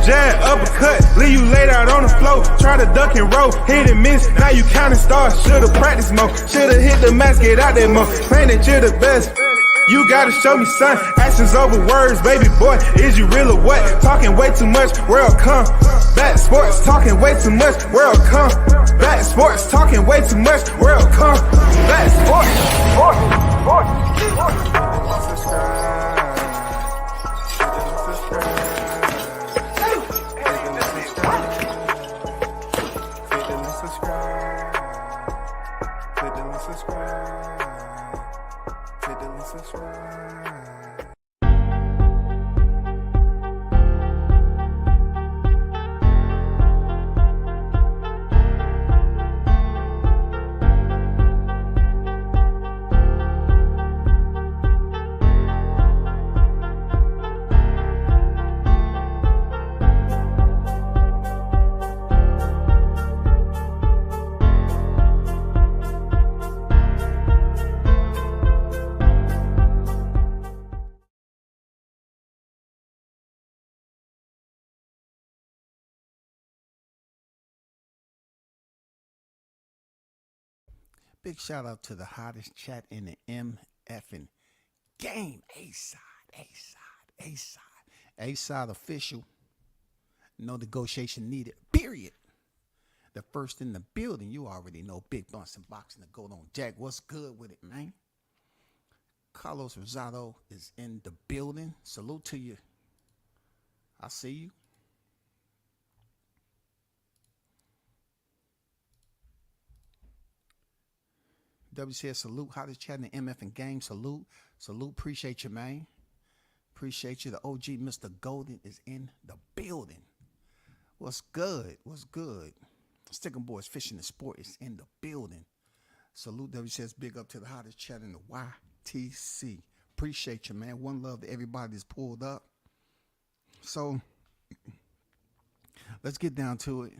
jab, uppercut, leave you laid out on the floor. Try to duck and roll, hit and miss, now you counting stars. Should've practiced more, should've hit the mask, get out there more. Claim that you're the best. You gotta show me, son. Actions over words, baby boy. Is you real or what? Talking way too much, world come. Back sports, talking way too much, world come. Back sports, talking way too much, world come. Back sports, Big shout out to the hottest chat in the MFing game. A-side official. No negotiation needed. Period. The first in the building. You already know Big Bunsen Boxing to go on. Jack, what's good with it, man? Carlos Rosado is in the building. Salute to you. I see you. W says salute, hottest chat in the MF and game. Salute. Appreciate you, man. Appreciate you. The OG Mr. Golden is in the building. What's good? Stickin' Boys Fishing and Sport is in the building. Salute. W says big up to the hottest chat in the YTC. Appreciate you, man. One love to everybody that's pulled up. So let's get down to it.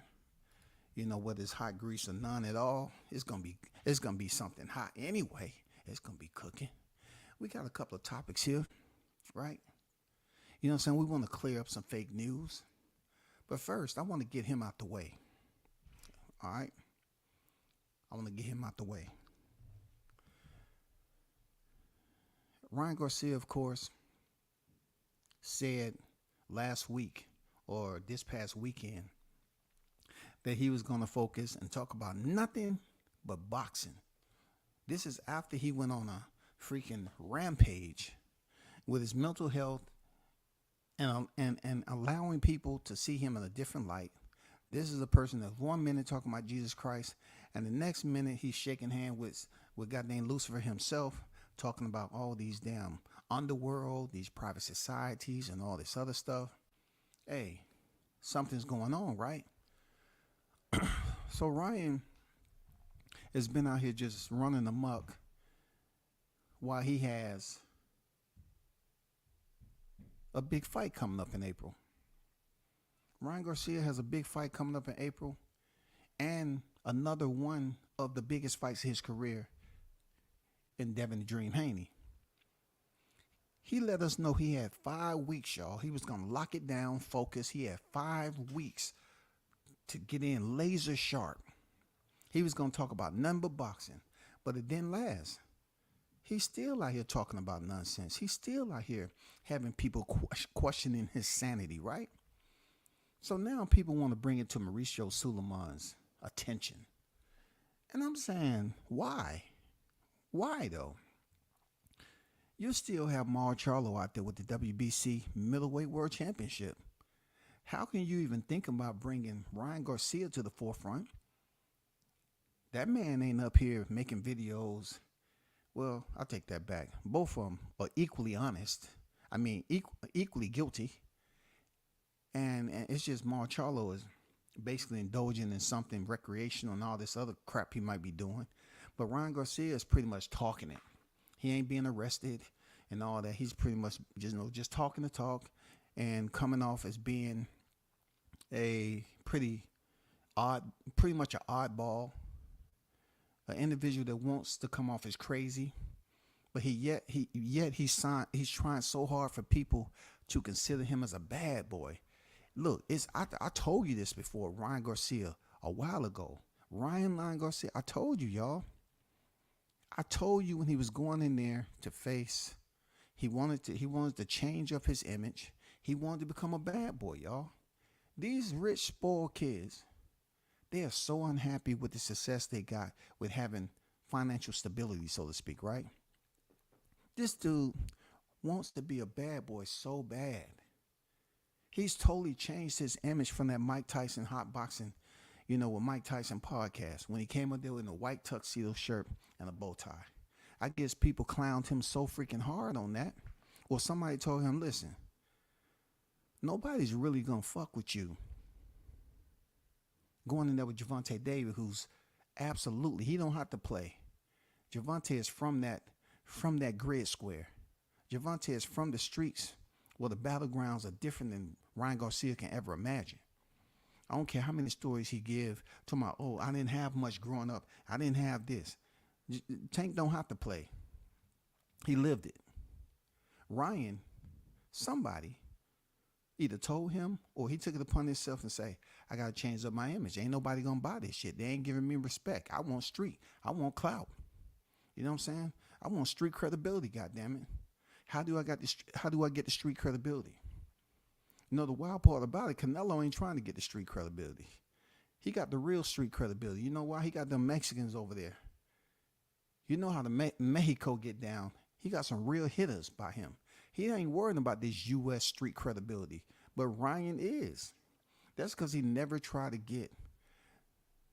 You know, whether it's hot grease or none at all, it's gonna be something hot anyway. It's gonna be cooking. We got a couple of topics here, right? You know what I'm saying? We want to clear up some fake news. But first, I want to get him out the way. All right? I want to get him out the way. Ryan Garcia, of course, said last week or this past weekend that he was going to focus and talk about nothing but boxing. This is after he went on a freaking rampage with his mental health and allowing people to see him in a different light. This is a person that's 1 minute talking about Jesus Christ, and the next minute he's shaking hands with goddamn Lucifer himself, talking about all these damn underworld, these private societies, and all this other stuff. Hey, something's going on, right? So Ryan has been out here just running amok while he has a big fight coming up in April. Ryan Garcia has a big fight coming up in April and another one of the biggest fights of his career in Devin the Dream Haney. He let us know he had 5 weeks, y'all. He was going to lock it down, focus. He had 5 weeks to get in laser sharp. He was going to talk about nothing but boxing, but it didn't last. He's still out here talking about nonsense. He's still out here having people questioning his sanity, right? So now people want to bring it to Mauricio Suleiman's attention. And I'm saying, why? Why, though? You still have Mar Charlo out there with the WBC Middleweight World Championship. How can you even think about bringing Ryan Garcia to the forefront? That man ain't up here making videos. Well, I'll take that back. Both of them are equally honest. I mean, equally guilty. And it's just Mar Charlo is basically indulging in something recreational and all this other crap he might be doing. But Ryan Garcia is pretty much talking it. He ain't being arrested and all that. He's pretty much just talking the talk and coming off as being a pretty much an oddball, an individual that wants to come off as crazy, but he's trying so hard for people to consider him as a bad boy. Look, I told you this before, Ryan Garcia, a while ago. Ryan Garcia, I told you, y'all. I told you when he was going in there to face, he wanted to change up his image. He wanted to become a bad boy, y'all. These rich, spoiled kids, they are so unhappy with the success they got with having financial stability, so to speak, right? This dude wants to be a bad boy so bad. He's totally changed his image from that Mike Tyson hot boxing, with Mike Tyson podcast when he came up there in a white tuxedo shirt and a bow tie. I guess people clowned him so freaking hard on that. Or somebody told him, listen, nobody's really going to fuck with you. Going in there with Gervonta Davis, who's absolutely, he don't have to play. Gervonta is from that grid square. Gervonta is from the streets where the battlegrounds are different than Ryan Garcia can ever imagine. I don't care how many stories he give to my, I didn't have much growing up. I didn't have this. Tank don't have to play. He lived it. Ryan, somebody either told him or he took it upon himself and say, I got to change up my image. Ain't nobody going to buy this shit. They ain't giving me respect. I want street. I want clout. You know what I'm saying? I want street credibility, goddammit. How do I get the street credibility? The wild part about it, Canelo ain't trying to get the street credibility. He got the real street credibility. You know why? He got them Mexicans over there. You know how the Mexico get down. He got some real hitters by him. He ain't worried about this U.S. street credibility. But Ryan is. That's because he never tried to get,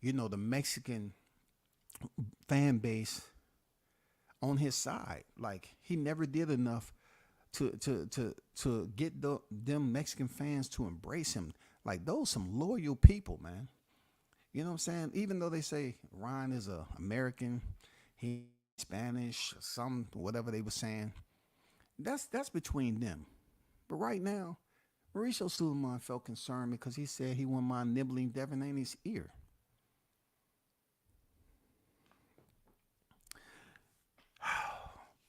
the Mexican fan base on his side. Like, he never did enough to get them Mexican fans to embrace him. Like, those some loyal people, man. You know what I'm saying? Even though they say Ryan is a American, he Spanish, whatever they were saying, that's between them. But right now, Mauricio Suleiman felt concerned because he said he wouldn't mind nibbling Devin Haney's ear.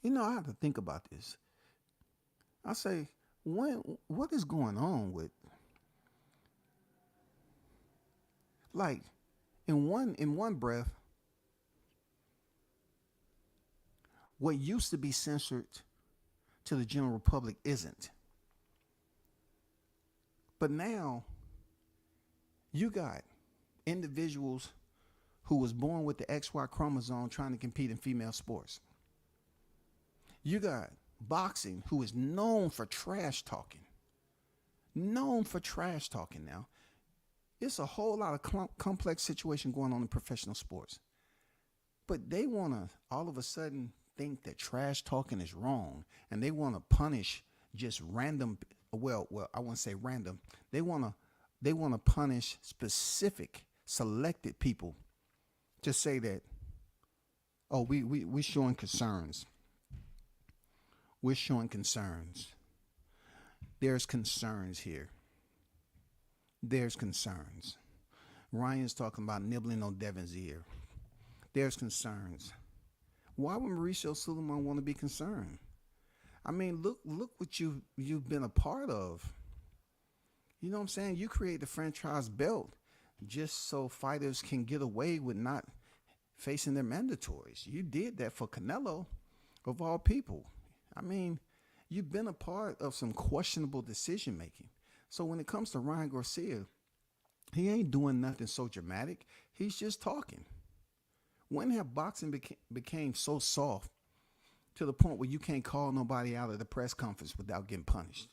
I have to think about this. I say, what is going on with, like, in one breath, what used to be censored to the general public isn't. But now, you got individuals who was born with the XY chromosome trying to compete in female sports. You got boxing, who is known for trash talking. Known for trash talking now. It's a whole lot of complex situation going on in professional sports. But they want to all of a sudden think that trash talking is wrong. And they want to punish just random, well, I wouldn't say random. They want to punish specific, selected people to say that, we're showing concerns. We're showing concerns. There's concerns here. There's concerns. Ryan's talking about nibbling on Devin's ear. There's concerns. Why would Mauricio Suleiman want to be concerned? I mean, look what you've been a part of. You know what I'm saying? You create the franchise belt just so fighters can get away with not facing their mandatories. You did that for Canelo, of all people. I mean, you've been a part of some questionable decision making. So when it comes to Ryan Garcia, he ain't doing nothing so dramatic. He's just talking. When have boxing became so soft to the point where you can't call nobody out at the press conference without getting punished?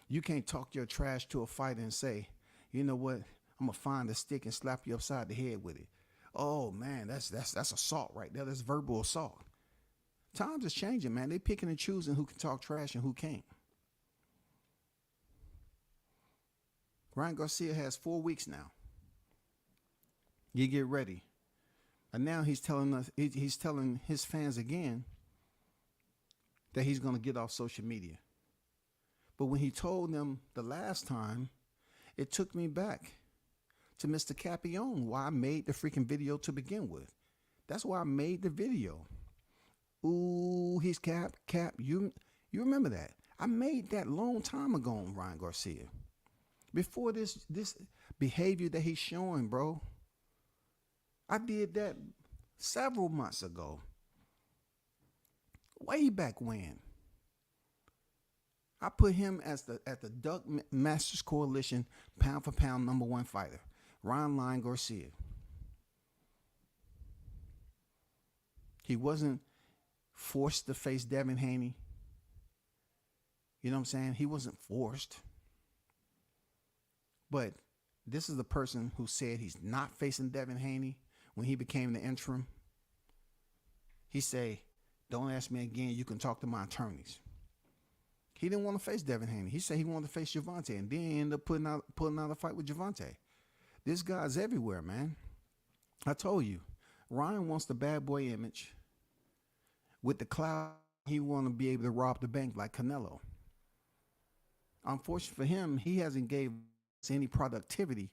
You can't talk your trash to a fighter and say, you know what, I'm going to find a stick and slap you upside the head with it. Oh, man, that's assault right there. That's verbal assault. Times is changing, man. They picking and choosing who can talk trash and who can't. Ryan Garcia has 4 weeks now. You get ready. And now he's telling his fans again that he's going to get off social media. But when he told them the last time, it took me back to Mr. Capione, why I made the freaking video to begin with. That's why I made the video. Ooh, he's Cap. You remember that? I made that long time ago on Ryan Garcia. Before this behavior that he's showing, bro. I did that several months ago. Way back when. I put him as at the Duck Masters Coalition pound for pound #1 fighter, Ryan Garcia. He wasn't forced to face Devin Haney. You know what I'm saying? He wasn't forced. But this is the person who said he's not facing Devin Haney when he became the interim. He said, don't ask me again. You can talk to my attorneys. He didn't want to face Devin Haney. He said he wanted to face Gervonta, and then he ended up putting out a fight with Gervonta. This guy's everywhere, man. I told you, Ryan wants the bad boy image. With the clout, he want to be able to rob the bank like Canelo. Unfortunately for him, he hasn't gave us any productivity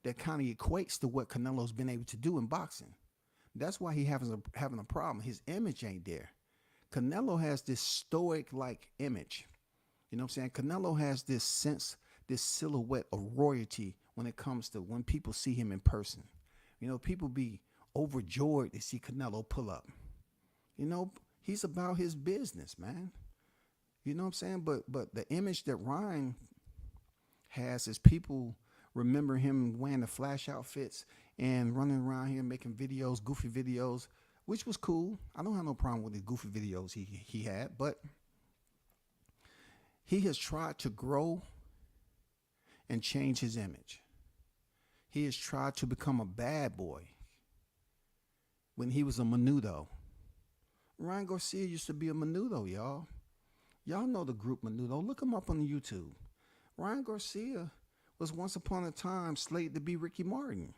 that kind of equates to what Canelo's been able to do in boxing. That's why he having a problem. His image ain't there. Canelo has this stoic-like image. You know what I'm saying? Canelo has this sense, this silhouette of royalty when it comes to when people see him in person. You know, people be overjoyed to see Canelo pull up. You know, he's about his business, man. You know what I'm saying? But the image that Ryan has is people remember him wearing the flash outfits and running around here making videos, goofy videos, which was cool. I don't have no problem with the goofy videos he had, but he has tried to grow and change his image. He has tried to become a bad boy when he was a menudo. Ryan Garcia used to be a menudo, y'all. Y'all know the group Menudo. Look him up on YouTube. Ryan Garcia was once upon a time slated to be Ricky Martin.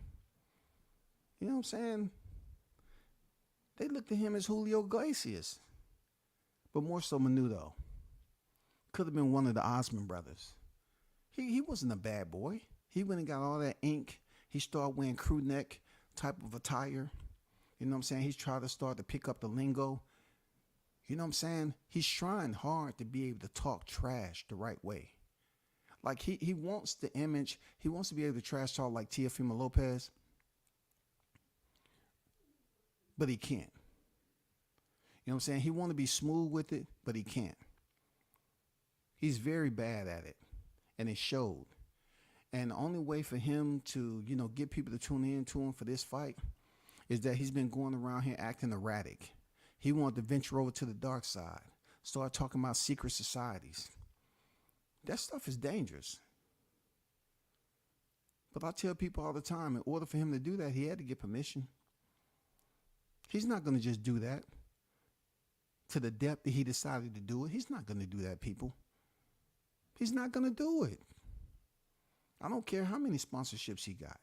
You know what I'm saying? They looked at him as Julio Iglesias, but more so Menudo. Could have been one of the Osmond brothers. He wasn't a bad boy. He went and got all that ink. He started wearing crew neck type of attire. You know what I'm saying? He's trying to start to pick up the lingo. You know what I'm saying? He's trying hard to be able to talk trash the right way. Like he wants the image. He wants to be able to trash talk like Teofimo Lopez. But he can't. You know what I'm saying? He wants to be smooth with it, but he can't. He's very bad at it. And it showed. And the only way for him to, you know, get people to tune in to him for this fight is that he's been going around here acting erratic. He wanted to venture over to the dark side, start talking about secret societies. That stuff is dangerous. But I tell people all the time, in order for him to do that, he had to get permission. He's not going to just do that to the depth that he decided to do it. He's not going to do that, people. He's not going to do it. I don't care how many sponsorships he got.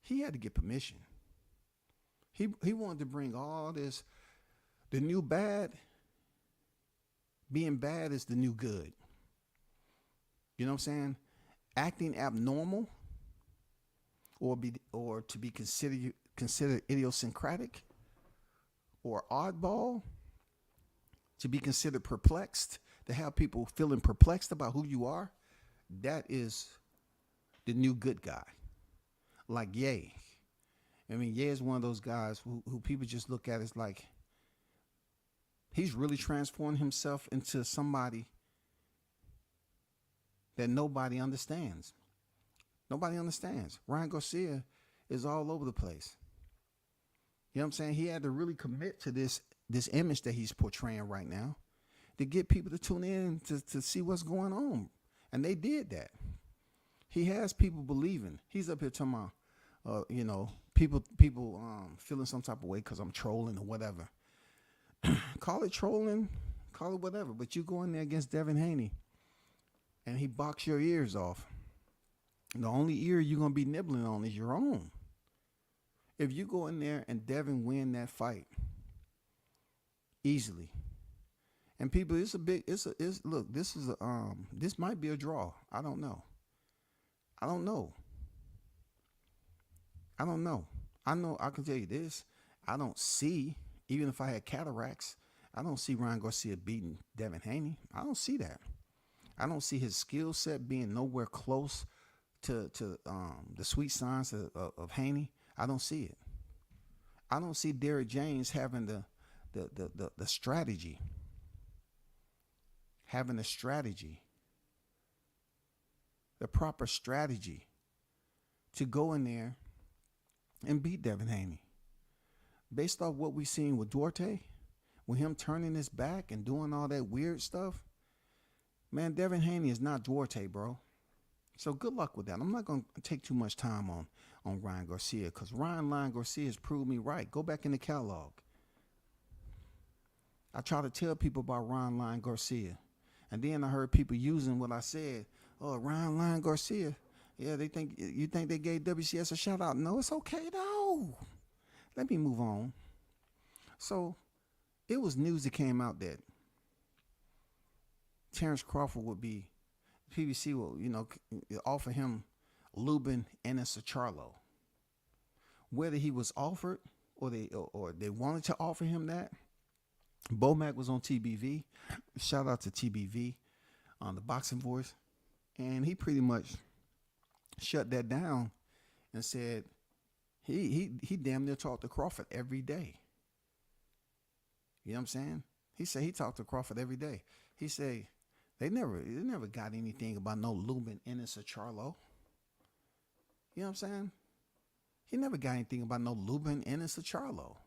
He had to get permission. He wanted to bring all this, the new bad, being bad is the new good. You know what I'm saying? Acting abnormal or to be considered idiosyncratic or oddball, to be considered perplexed, to have people feeling perplexed about who you are, that is the new good guy. Like Ye. I mean, Ye is one of those guys who people just look at as like, he's really transformed himself into somebody that nobody understands. Nobody understands. Ryan Garcia is all over the place. You know what I'm saying? He had to really commit to this image that he's portraying right now to get people to tune in to see what's going on. And they did that. He has people believing. He's up here talking about, you know, people feeling some type of way because I'm trolling or whatever. Call it trolling, call it whatever. But you go in there against Devin Haney and he boxed your ears off. The only ear you're going to be nibbling on is your own. If you go in there and Devin win that fight easily, and people, look, this might be a draw. I don't know. I know, I can tell you this. I don't see, even if I had cataracts, I don't see Ryan Garcia beating Devin Haney. I don't see that. I don't see his skill set being nowhere close to the sweet science of Haney. I don't see it. I don't see Derrick James having the strategy. Having a strategy. The proper strategy to go in there and beat Devin Haney. Based off what we've seen with Duarte, with him turning his back and doing all that weird stuff, man, Devin Haney is not Duarte, bro. So good luck with that. I'm not going to take too much time on Ryan Garcia, because Ryan Garcia has proved me right. Go back in the catalog. I try to tell people about Ryan Garcia. And then I heard people using what I said. Oh, Ryan Garcia. Yeah, you think they gave WCS a shout out. No, it's okay though. Let me move on. So it was news that came out that Terrence Crawford would be, PBC will, offer him Lubin and Sacharlo. Whether he was offered or they wanted to offer him that, Bomac was on TBV. Shout out to TBV on the Boxing Voice. And he pretty much shut that down and said he damn near talked to Crawford every day. You know what I'm saying? He said he talked to Crawford every day. He said they never got anything about no Lubin and Sacharlo. You know what I'm saying? He never got anything about no Lubin and Sacharlo.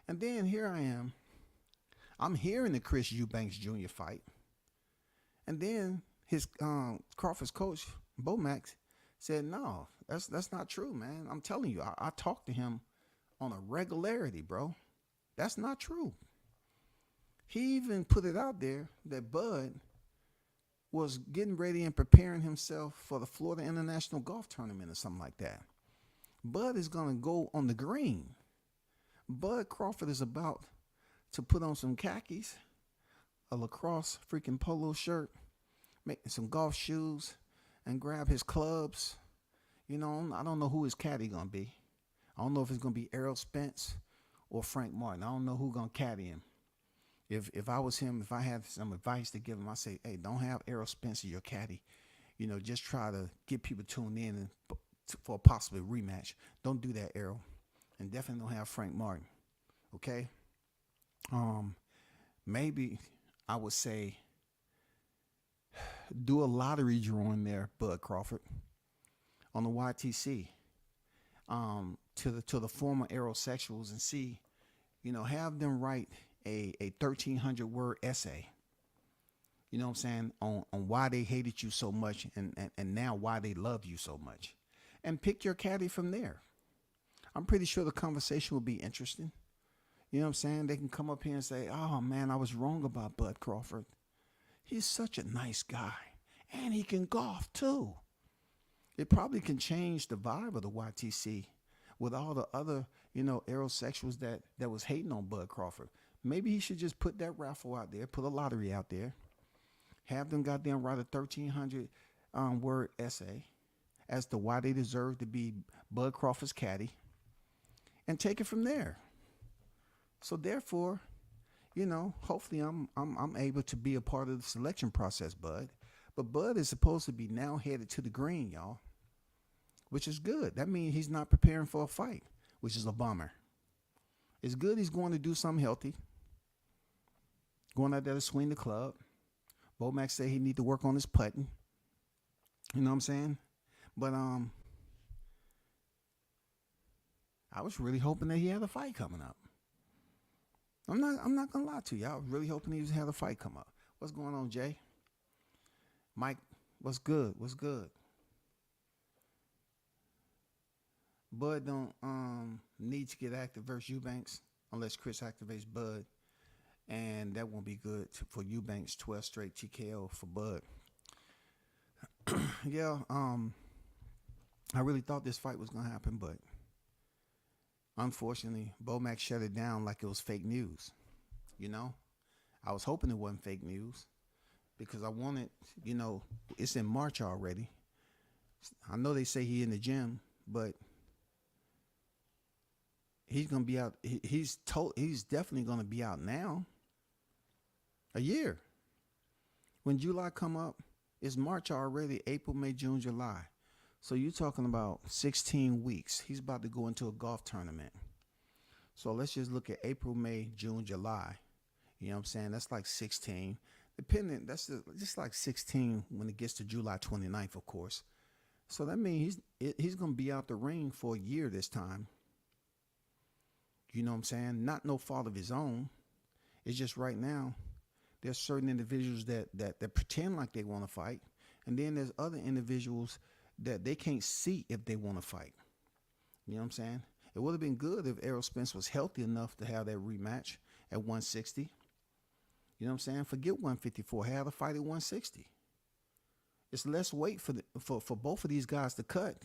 And then here I am. I'm hearing the Chris Eubanks Jr. fight. And then his Crawford's coach, Bomac, said, no, that's not true, man. I'm telling you, I talk to him on a regularity, bro. That's not true. He even put it out there that Bud was getting ready and preparing himself for the Florida International Golf Tournament or something like that. Bud is going to go on the green. Bud Crawford is about to put on some khakis, a lacrosse freaking polo shirt, make some golf shoes, and grab his clubs. I don't know who his caddy going to be. I don't know if it's going to be Errol Spence or Frank Martin. I don't know who's going to caddy him. If I was him, if I had some advice to give him, I say, hey, don't have Errol Spence as your caddy. Just try to get people tuned in for a possible rematch. Don't do that, Errol. And definitely don't have Frank Martin. Okay? Maybe I would say do a lottery drawing there, Bud Crawford, on the YTC, to the former aerosexuals, and see, have them write a 1,300 word essay. You know what I'm saying? On why they hated you so much and now why they love you so much. And pick your caddy from there. I'm pretty sure the conversation will be interesting. You know what I'm saying? They can come up here and say, oh, man, I was wrong about Bud Crawford. He's such a nice guy. And he can golf, too. It probably can change the vibe of the YTC with all the other, aerosexuals that was hating on Bud Crawford. Maybe he should just put that raffle out there, put a lottery out there, have them goddamn write a 1,300 word essay as to why they deserve to be Bud Crawford's caddy, and take it from there. So therefore, hopefully I'm able to be a part of the selection process, Bud. But Bud is supposed to be now headed to the green, y'all, which is good. That means he's not preparing for a fight, which is a bummer. It's good he's going to do something healthy, going out there to swing the club. Bomac said he need to work on his putting. You know what I'm saying? But I was really hoping that he had a fight coming up. I'm not gonna lie to you. I was really hoping he had a fight come up. What's going on, Jay? Mike, what's good? What's good? Bud don't need to get active versus Eubanks unless Chris activates Bud, and that won't be good for Eubanks. 12 straight TKO for Bud. Yeah, I really thought this fight was gonna happen, but unfortunately, Bomac shut it down like it was fake news. I was hoping it wasn't fake news because I wanted, it's in March already. I know they say he in the gym, but he's gonna be out. He's definitely gonna be out now. A year. When July come up, it's March already, April, May, June, July. So you're talking about 16 weeks. He's about to go into a golf tournament. So let's just look at April, May, June, July. You know what I'm saying? That's like 16. Depending, that's just like 16 when it gets to July 29th, of course. So that means he's going to be out the ring for a year this time. You know what I'm saying? Not no fault of his own. It's just right now, there's certain individuals that pretend like they want to fight. And then there's other individuals that they can't see if they want to fight. You know what I'm saying? It would have been good if Errol Spence was healthy enough to have that rematch at 160. You know what I'm saying? Forget 154. Have a fight at 160. It's less weight for both of these guys to cut.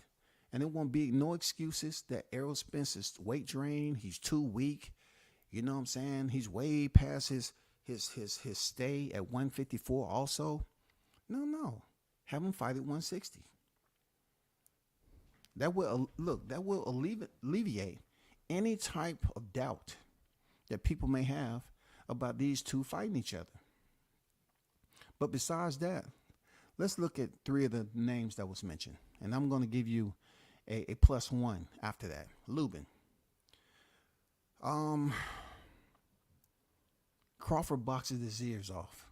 And it won't be no excuses that Errol Spence is weight drained. He's too weak. You know what I'm saying? He's way past his stay at 154 also. No. Have him fight at 160. That will alleviate any type of doubt that people may have about these two fighting each other. But besides that, let's look at three of the names that was mentioned. And I'm going to give you a +1 after that. Lubin. Crawford boxes his ears off.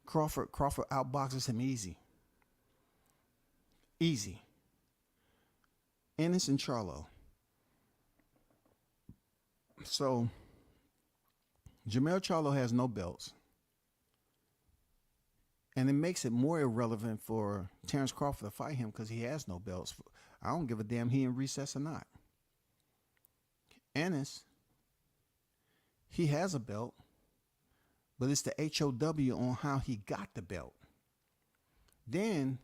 Crawford outboxes him easy. Ennis and Charlo. So Jermell Charlo has no belts. And it makes it more irrelevant for Terrence Crawford to fight him because he has no belts. I don't give a damn he in recess or not. Ennis, he has a belt, but it's the HOW on how he got the belt. Then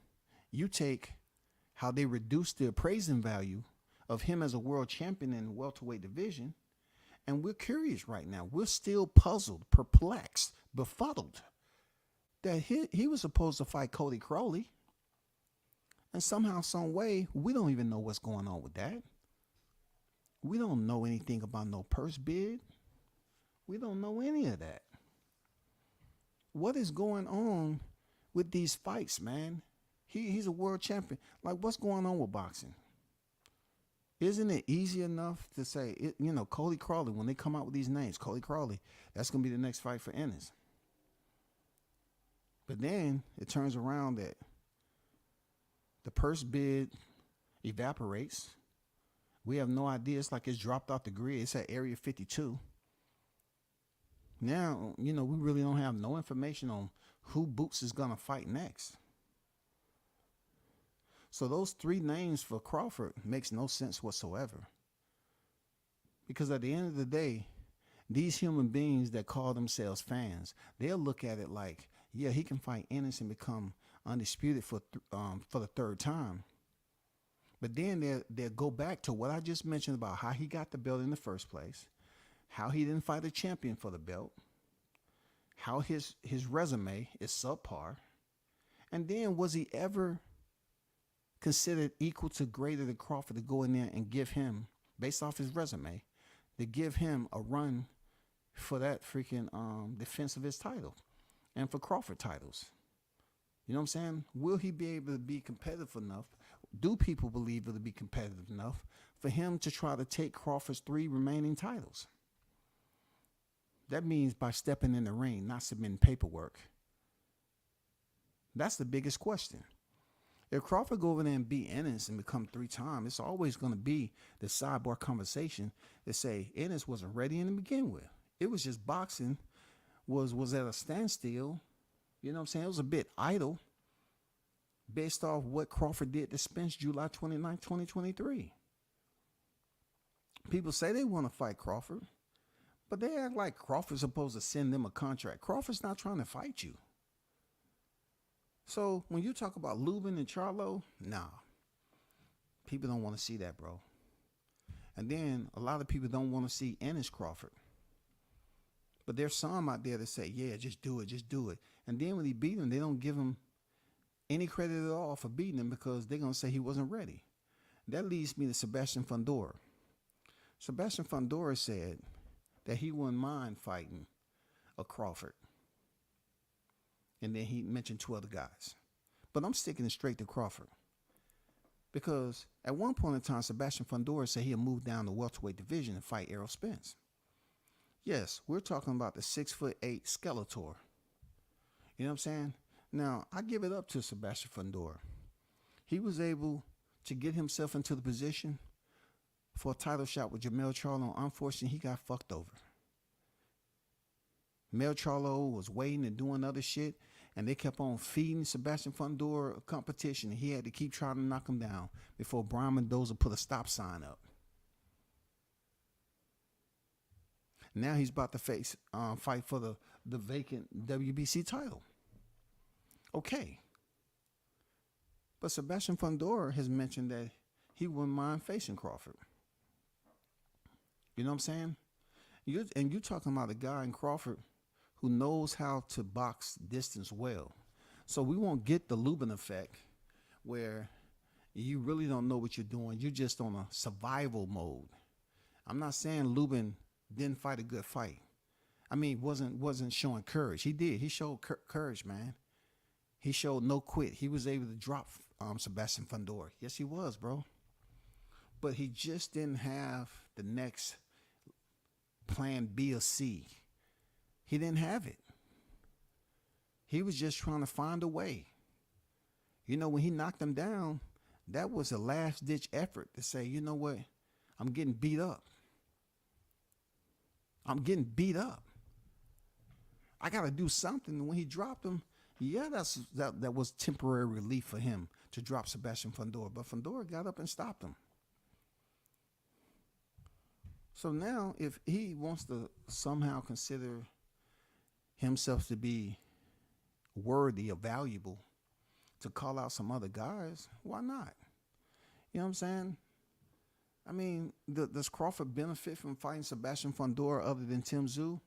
you take how they reduced the appraising value of him as a world champion in the welterweight division, and we're curious right now. We're still puzzled, perplexed, befuddled that he was supposed to fight Cody Crowley, and somehow, some way, we don't even know what's going on with that. We don't know anything about no purse bid. We don't know any of that. What is going on with these fights, man? He's a world champion. Like, what's going on with boxing? Isn't it easy enough to say, Cody Crowley, when they come out with these names, Cody Crowley, that's going to be the next fight for Ennis. But then it turns around that the purse bid evaporates. We have no idea. It's like it's dropped off the grid. It's at Area 52. Now, we really don't have no information on who Boots is going to fight next. So those three names for Crawford makes no sense whatsoever. Because at the end of the day, these human beings that call themselves fans, they'll look at it like, yeah, he can fight Ennis and become undisputed for the third time. But then they'll go back to what I just mentioned about how he got the belt in the first place, how he didn't fight a champion for the belt, how his resume is subpar, and then was he ever considered equal to greater than Crawford to go in there and give him, based off his resume, to give him a run for that freaking defense of his title and for Crawford titles. You know what I'm saying? Will he be able to be competitive enough? Do people believe it'll be competitive enough for him to try to take Crawford's 3 remaining titles? That means by stepping in the ring, not submitting paperwork. That's the biggest question. If Crawford go over there and beat Ennis and become 3-time, it's always going to be the sidebar conversation that say Ennis wasn't ready in to begin with. It was just boxing was at a standstill. You know what I'm saying? It was a bit idle based off what Crawford did to Spence July 29, 2023. People say they want to fight Crawford, but they act like Crawford's supposed to send them a contract. Crawford's not trying to fight you. So when you talk about Lubin and Charlo, nah. People don't want to see that, bro. And then a lot of people don't want to see Ennis Crawford. But there's some out there that say, yeah, just do it. And then when he beat him, they don't give him any credit at all for beating him because they're going to say he wasn't ready. That leads me to Sebastian Fundora. Sebastian Fundora said that he wouldn't mind fighting a Crawford. And then he mentioned 2 other guys. But I'm sticking it straight to Crawford. Because at one point in time, Sebastian Fundora said he'll move down the welterweight division and fight Errol Spence. Yes, we're talking about the 6'8" Skeletor. You know what I'm saying? Now, I give it up to Sebastian Fundora. He was able to get himself into the position for a title shot with Jermell Charlo. Unfortunately, he got fucked over. Mel Charlo was waiting and doing other shit, and they kept on feeding Sebastian Fundora a competition, and he had to keep trying to knock him down before Brian Mendoza put a stop sign up. Now he's about to fight for the vacant WBC title. Okay. But Sebastian Fundora has mentioned that he wouldn't mind facing Crawford. You know what I'm saying? You're talking about a guy in Crawford who knows how to box distance well. So we won't get the Lubin effect where you really don't know what you're doing. You're just on a survival mode. I'm not saying Lubin didn't fight a good fight. I mean, wasn't showing courage. He did. He showed courage, man. He showed no quit. He was able to drop Sebastian Fundora. Yes, he was, bro. But he just didn't have the next plan B or C. He didn't have it. He was just trying to find a way. You know, when he knocked him down, that was a last-ditch effort to say, you know what? I'm getting beat up. I'm getting beat up. I got to do something. And when he dropped him, yeah, that was temporary relief for him to drop Sebastian Fundora. But Fundora got up and stopped him. So now, if he wants to somehow consider himself to be worthy or valuable to call out some other guys, why not? You know what I'm saying? I mean, does Crawford benefit from fighting Sebastian Fundora other than Tim Tszyu?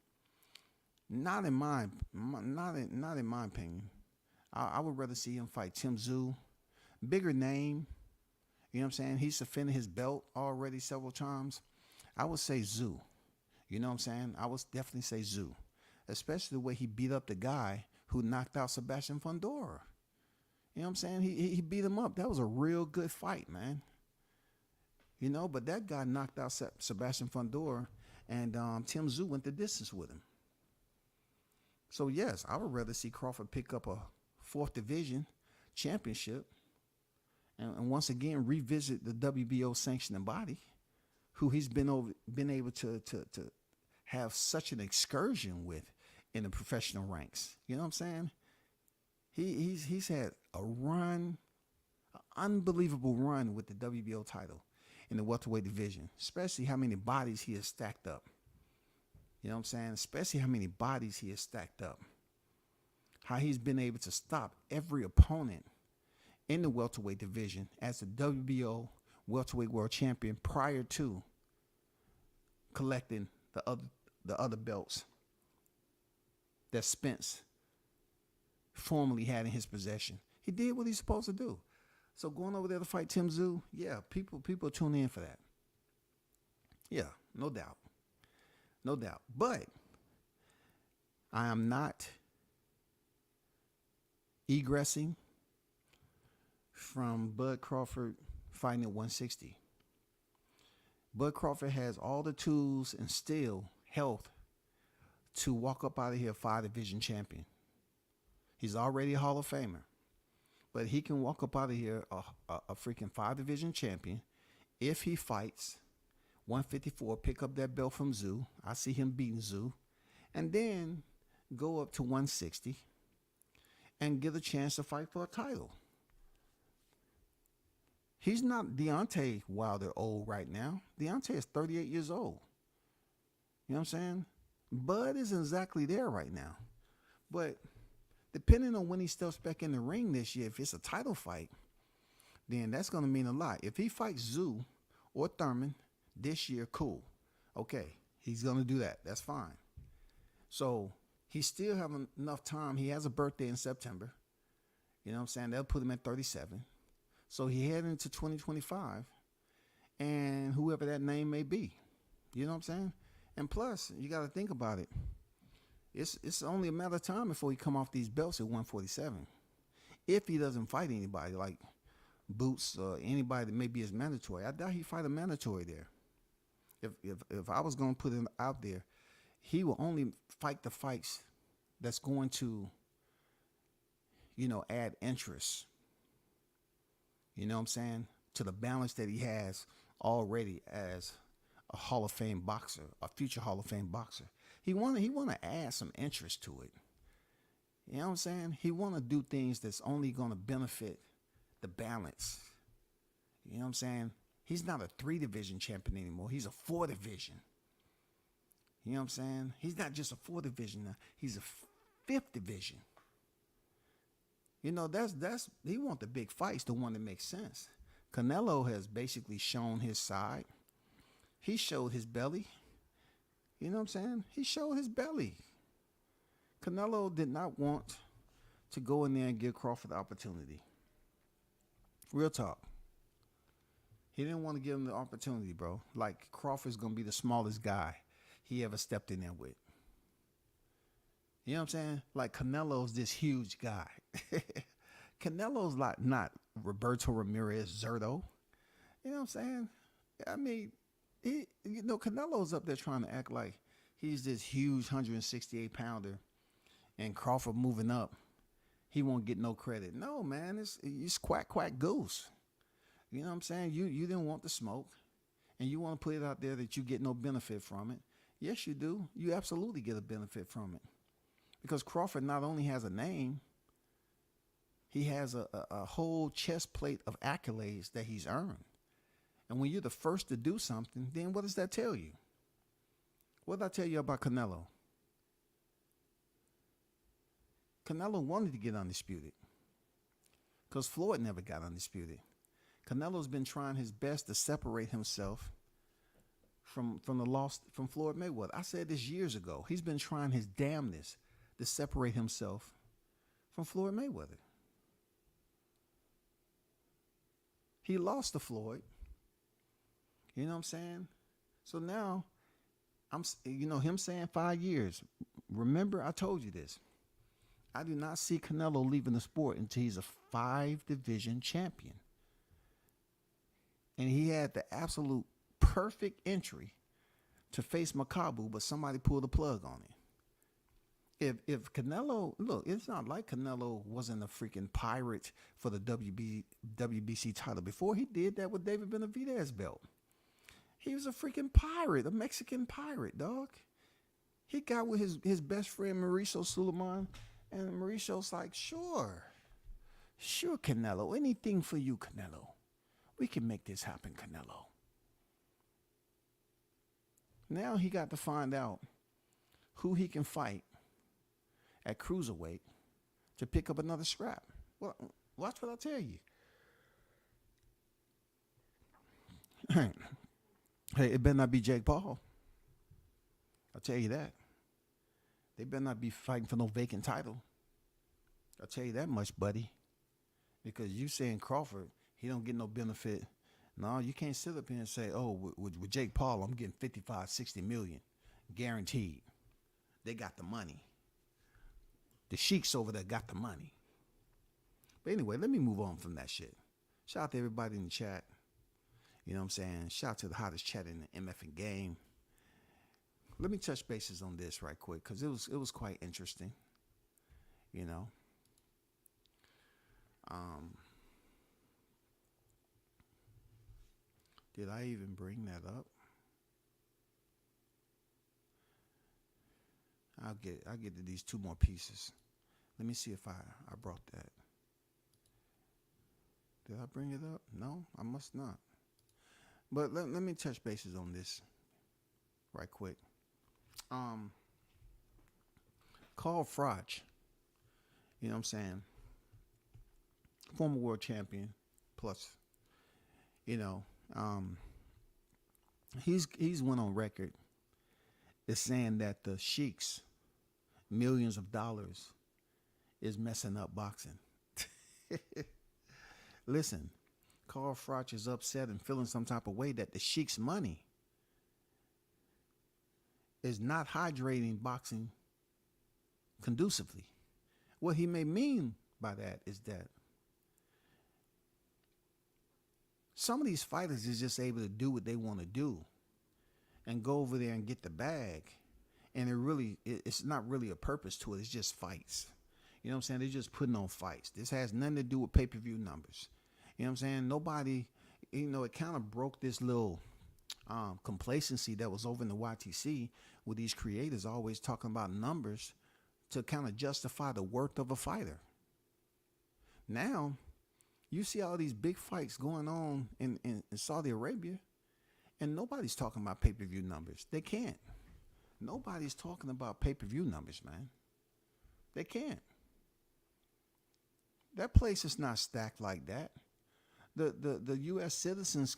Not in my opinion. I would rather see him fight Tim Tszyu, bigger name. You know what I'm saying? He's defended his belt already several times. I would say Tszyu. You know what I'm saying? I would definitely say Tszyu, especially the way he beat up the guy who knocked out Sebastian Fundora. You know what I'm saying? He beat him up. That was a real good fight, man. You know, but that guy knocked out Sebastian Fundora, and Tim Tszyu went the distance with him. So, yes, I would rather see Crawford pick up a 4th division championship and once again revisit the WBO sanctioning body, who he's been able to have such an excursion with in the professional ranks. You know what I'm saying? He's had a run, an unbelievable run with the WBO title in the welterweight division, especially how many bodies he has stacked up. You know what I'm saying? Especially how many bodies he has stacked up. How he's been able to stop every opponent in the welterweight division as the WBO welterweight world champion prior to collecting the other belts that Spence formerly had in his possession. He did what he's supposed to do. So going over there to fight Tim Tszyu, yeah, people tune in for that. Yeah, no doubt. No doubt. But I am not egressing from Bud Crawford fighting at 160. Bud Crawford has all the tools and still health to walk up out of here 5-division champion. He's already a Hall of Famer. But he can walk up out of here a freaking 5-division champion if he fights 154, pick up that belt from Tszyu. I see him beating Tszyu. And then go up to 160 and get a chance to fight for a title. He's not Deontay Wilder old right now. Deontay is 38 years old. You know what I'm saying? Bud isn't exactly there right now. But depending on when he steps back in the ring this year, if it's a title fight, then that's going to mean a lot. If he fights Tszyu or Thurman this year, cool. Okay, he's going to do that. That's fine. So he still have enough time. He has a birthday in September. You know what I'm saying? They'll put him at 37. So he head into 2025 and whoever that name may be. You know what I'm saying? And plus, you got to think about it. It's only a matter of time before he come off these belts at 147. If he doesn't fight anybody like Boots or anybody that may be his mandatory, I doubt he fight a mandatory there. If I was gonna put it out there, he will only fight the fights that's going to, add interest. You know what I'm saying? To the balance that he has already as a Hall of Fame boxer, a future Hall of Fame boxer. He wanna add some interest to it. You know what I'm saying? He wanna do things that's only gonna benefit the balance. You know what I'm saying? He's not a 3-division champion anymore. He's a 4-division. You know what I'm saying? He's not just a 4-division now. He's a 5th division. That's he want the big fights, the one that makes sense. Canelo has basically shown his side. He showed his belly. You know what I'm saying? He showed his belly. Canelo did not want to go in there and give Crawford the opportunity. Real talk. He didn't want to give him the opportunity, bro. Like, Crawford's going to be the smallest guy he ever stepped in there with. You know what I'm saying? Like, Canelo's this huge guy. Canelo's like not Roberto Ramirez Zurdo. You know what I'm saying? I mean, Canelo's up there trying to act like he's this huge 168-pounder and Crawford moving up. He won't get no credit. No, man, it's quack, quack, goose. You know what I'm saying? You didn't want the smoke, and you want to put it out there that you get no benefit from it. Yes, you do. You absolutely get a benefit from it. Because Crawford not only has a name, he has a whole chest plate of accolades that he's earned. And when you're the first to do something, then what does that tell you? What did I tell you about Canelo? Canelo wanted to get undisputed because Floyd never got undisputed. Canelo's been trying his best to separate himself from the loss from Floyd Mayweather. I said this years ago. He's been trying his damnedest to separate himself from Floyd Mayweather. He lost to Floyd. You know what I'm saying? So now, him saying 5 years. Remember, I told you this. I do not see Canelo leaving the sport until he's a 5-division champion. And he had the absolute perfect entry to face Makabu, but somebody pulled the plug on it. If Canelo, look, it's not like Canelo wasn't a freaking pirate for the WBC title. Before he did that with David Benavidez's belt. He was a freaking pirate, a Mexican pirate, dog. He got with his best friend Mauricio Suleiman, and Mauricio's like, sure, Canelo, anything for you, Canelo. We can make this happen, Canelo. Now he got to find out who he can fight at cruiserweight to pick up another scrap. Well, watch what I tell you. Hey, it better not be Jake Paul. I'll tell you that. They better not be fighting for no vacant title. I'll tell you that much, buddy. Because you saying Crawford, he don't get no benefit. No, you can't sit up here and say, oh, with Jake Paul, I'm getting 55, 60 million. Guaranteed. They got the money. The sheiks over there got the money. But anyway, let me move on from that shit. Shout out to everybody in the chat. You know what I'm saying? Shout out to the hottest chat in the MFing game. Let me touch bases on this right quick because it was quite interesting. You know. Did I even bring that up? I'll get to these 2 more pieces. Let me see if I brought that. Did I bring it up? No, I must not. But let me touch bases on this right quick. Carl Froch, you know what I'm saying? Former world champion, plus, you know, he's went on record as saying that the sheiks, millions of dollars, is messing up boxing. Listen, Carl Froch is upset and feeling some type of way that the sheiks' money is not hydrating boxing conducively. What he may mean by that is that some of these fighters is just able to do what they want to do and go over there and get the bag. And it's not really a purpose to it. It's just fights. You know what I'm saying? They're just putting on fights. This has nothing to do with pay-per-view numbers. You know what I'm saying? Nobody, it kind of broke this little complacency that was over in the YTC with these creators always talking about numbers to kind of justify the worth of a fighter. Now, you see all these big fights going on in Saudi Arabia, and nobody's talking about pay-per-view numbers. They can't. Nobody's talking about pay-per-view numbers, man. They can't. That place is not stacked like that. The U.S. citizens,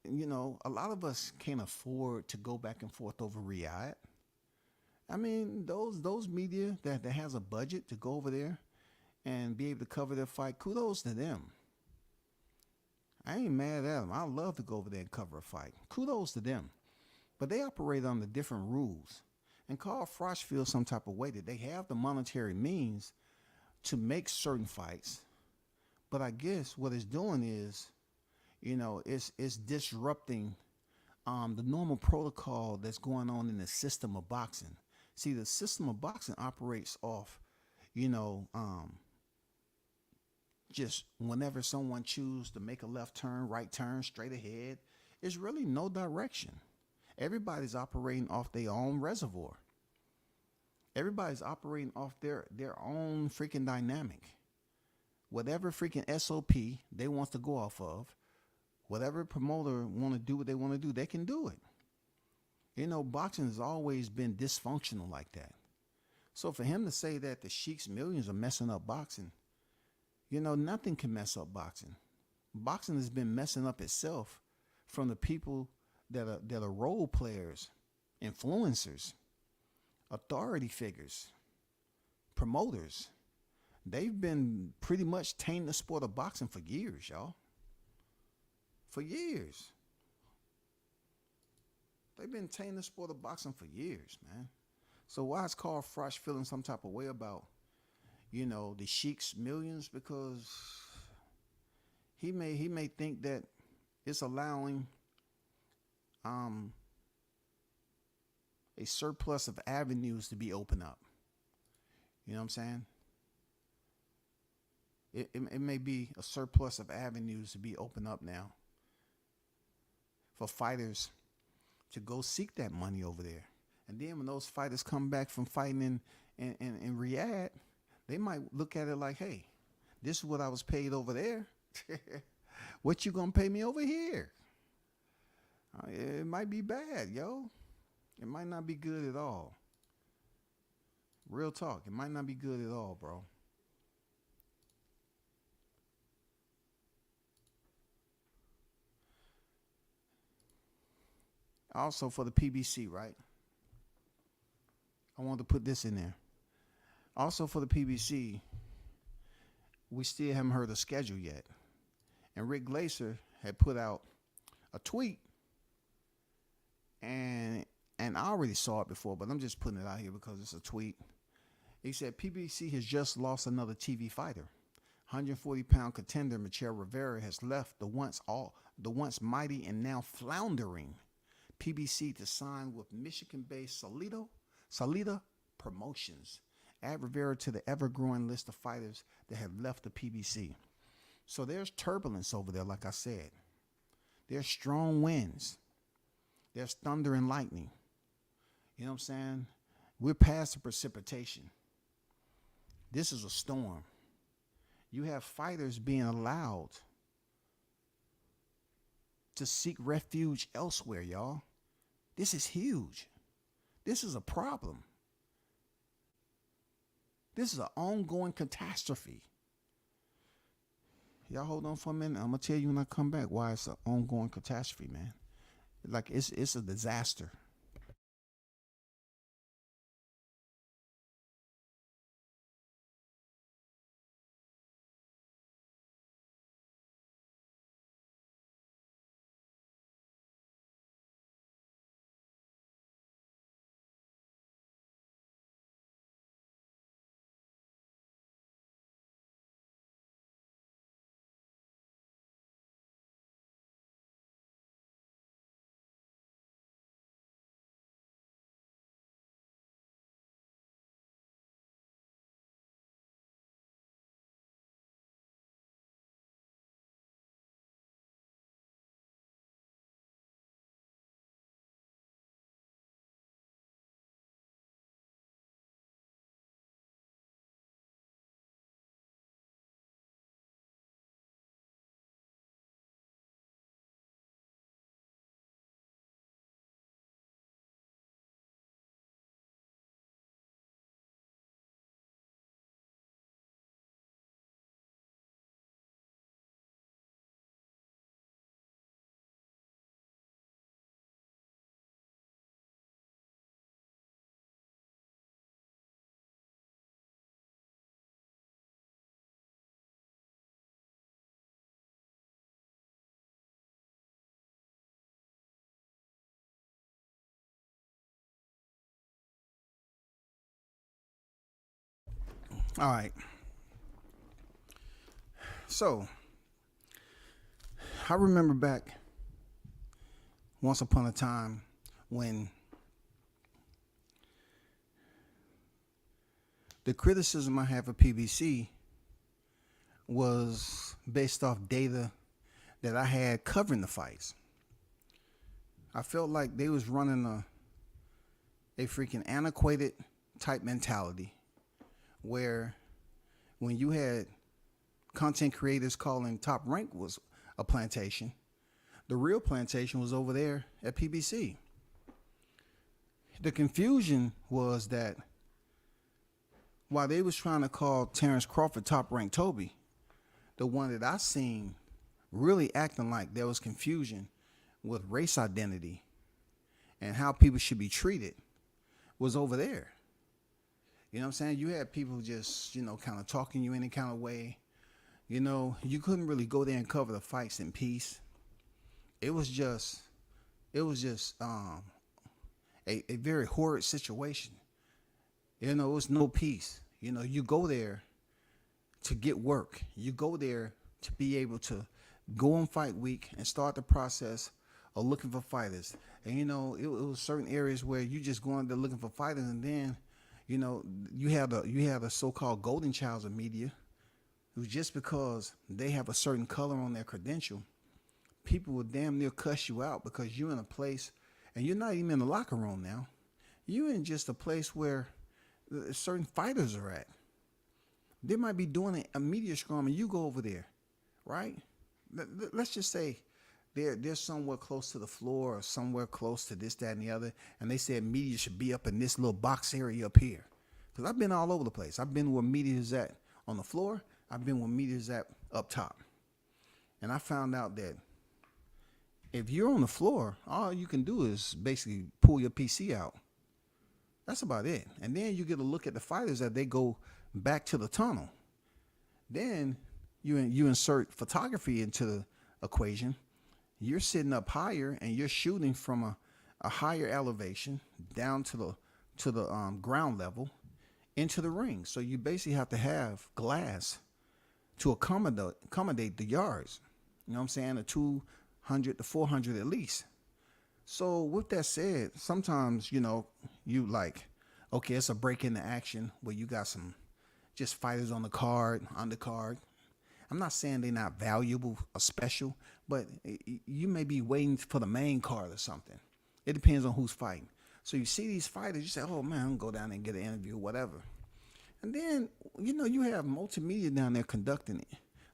a lot of us can't afford to go back and forth over Riyadh. I mean, those media that has a budget to go over there and be able to cover their fight, kudos to them. I ain't mad at them. I love to go over there and cover a fight. Kudos to them. But they operate under different rules. And Carl Frost feels some type of way that they have the monetary means to make certain fights. But I guess what it's doing is, it's disrupting the normal protocol that's going on in the system of boxing. See, the system of boxing operates off, just whenever someone chooses to make a left turn, right turn, straight ahead, there's really no direction. Everybody's operating off their own reservoir. Everybody's operating off their own freaking dynamic. Whatever freaking SOP they want to go off of, whatever promoter want to do what they want to do, they can do it. Boxing has always been dysfunctional like that. So for him to say that the Sheik's Millions are messing up boxing, nothing can mess up boxing. Boxing has been messing up itself from the people that are role players, influencers, authority figures, promoters. They've been pretty much tainting the sport of boxing for years, y'all. For years. They've been tainting the sport of boxing for years, man. So why is Carl Frost feeling some type of way about, the Sheik's Millions? Because he may think that it's allowing a surplus of avenues to be opened up. You know what I'm saying? It may be a surplus of avenues to be opened up now for fighters to go seek that money over there. And then when those fighters come back from fighting in Riyadh, they might look at it like, hey, this is what I was paid over there. What you gonna pay me over here? It might be bad, yo. It might not be good at all. Real talk. It might not be good at all, bro. Also for the PBC, right? I wanted to put this in there. Also for the PBC, we still haven't heard the schedule yet. And Rick Glaser had put out a tweet, and I already saw it before, but I'm just putting it out here because it's a tweet. He said PBC has just lost another TV fighter. 140-pound contender Michelle Rivera has left the once mighty and now floundering PBC to sign with Michigan-based Salida Promotions. Add Rivera to the ever-growing list of fighters that have left the PBC. So there's turbulence over there, like I said. There's strong winds. There's thunder and lightning. You know what I'm saying? We're past the precipitation. This is a storm. You have fighters being allowed to seek refuge elsewhere, y'all. This is huge. This is a problem. This is an ongoing catastrophe. Y'all hold on for a minute. I'm going to tell you when I come back why it's an ongoing catastrophe, man. Like it's a disaster. All right. So I remember back once upon a time when the criticism I have of PBC was based off data that I had covering the fights. I felt like they was running a freaking antiquated type mentality where when you had content creators calling Top Rank was a plantation, the real plantation was over there at PBC. The confusion was that while they was trying to call Terrence Crawford Top Rank Toby, the one that I seen really acting like there was confusion with race identity and how people should be treated was over there. You know what I'm saying? You had people just, kind of talking you any kind of way. You couldn't really go there and cover the fights in peace. It was just a very horrid situation. It was no peace. You go there to get work. You go there to be able to go on fight week and start the process of looking for fighters. And it was certain areas where you just going there looking for fighters, and then you had a so-called golden childs of media who, just because they have a certain color on their credential, people will damn near cuss you out because you're in a place, and you're not even in the locker room now. You're in just a place where certain fighters are at. They might be doing a media scrum, and you go over there, right? Let's just say they're somewhere close to the floor or somewhere close to this, that, and the other, and they said media should be up in this little box area up here. Because I've been all over the place. I've been where media is at on the floor. I've been where media is at up top. And I found out that if you're on the floor, all you can do is basically pull your PC out. That's about it. And then you get a look at the fighters as they go back to the tunnel. Then you insert photography into the equation. You're sitting up higher and you're shooting from a higher elevation down to the ground level into the ring. So you basically have to have glass to accommodate the yards. You know what I'm saying? A 200 to 400 at least. So with that said, sometimes, you like, okay, it's a break in the action where you got some just fighters on the undercard. I'm not saying they're not valuable or special, but you may be waiting for the main card or something. It depends on who's fighting. So you see these fighters, you say, oh man, I'm gonna go down there and get an interview, whatever. And then, you have multimedia down there conducting it,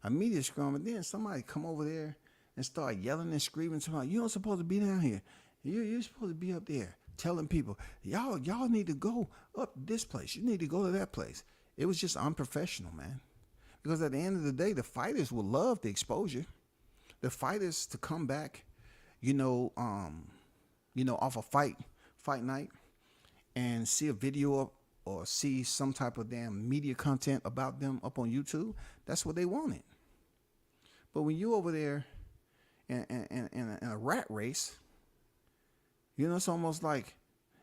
a media scrum, and then somebody come over there and start yelling and screaming, you don't supposed to be down here. You're supposed to be up there telling people, y'all need to go up this place. You need to go to that place. It was just unprofessional, man. Because at the end of the day, the fighters will love the exposure. The fighters to come back, off a fight night and see a video or see some type of damn media content about them up on YouTube. That's what they wanted. But when you over there in a rat race, it's almost like,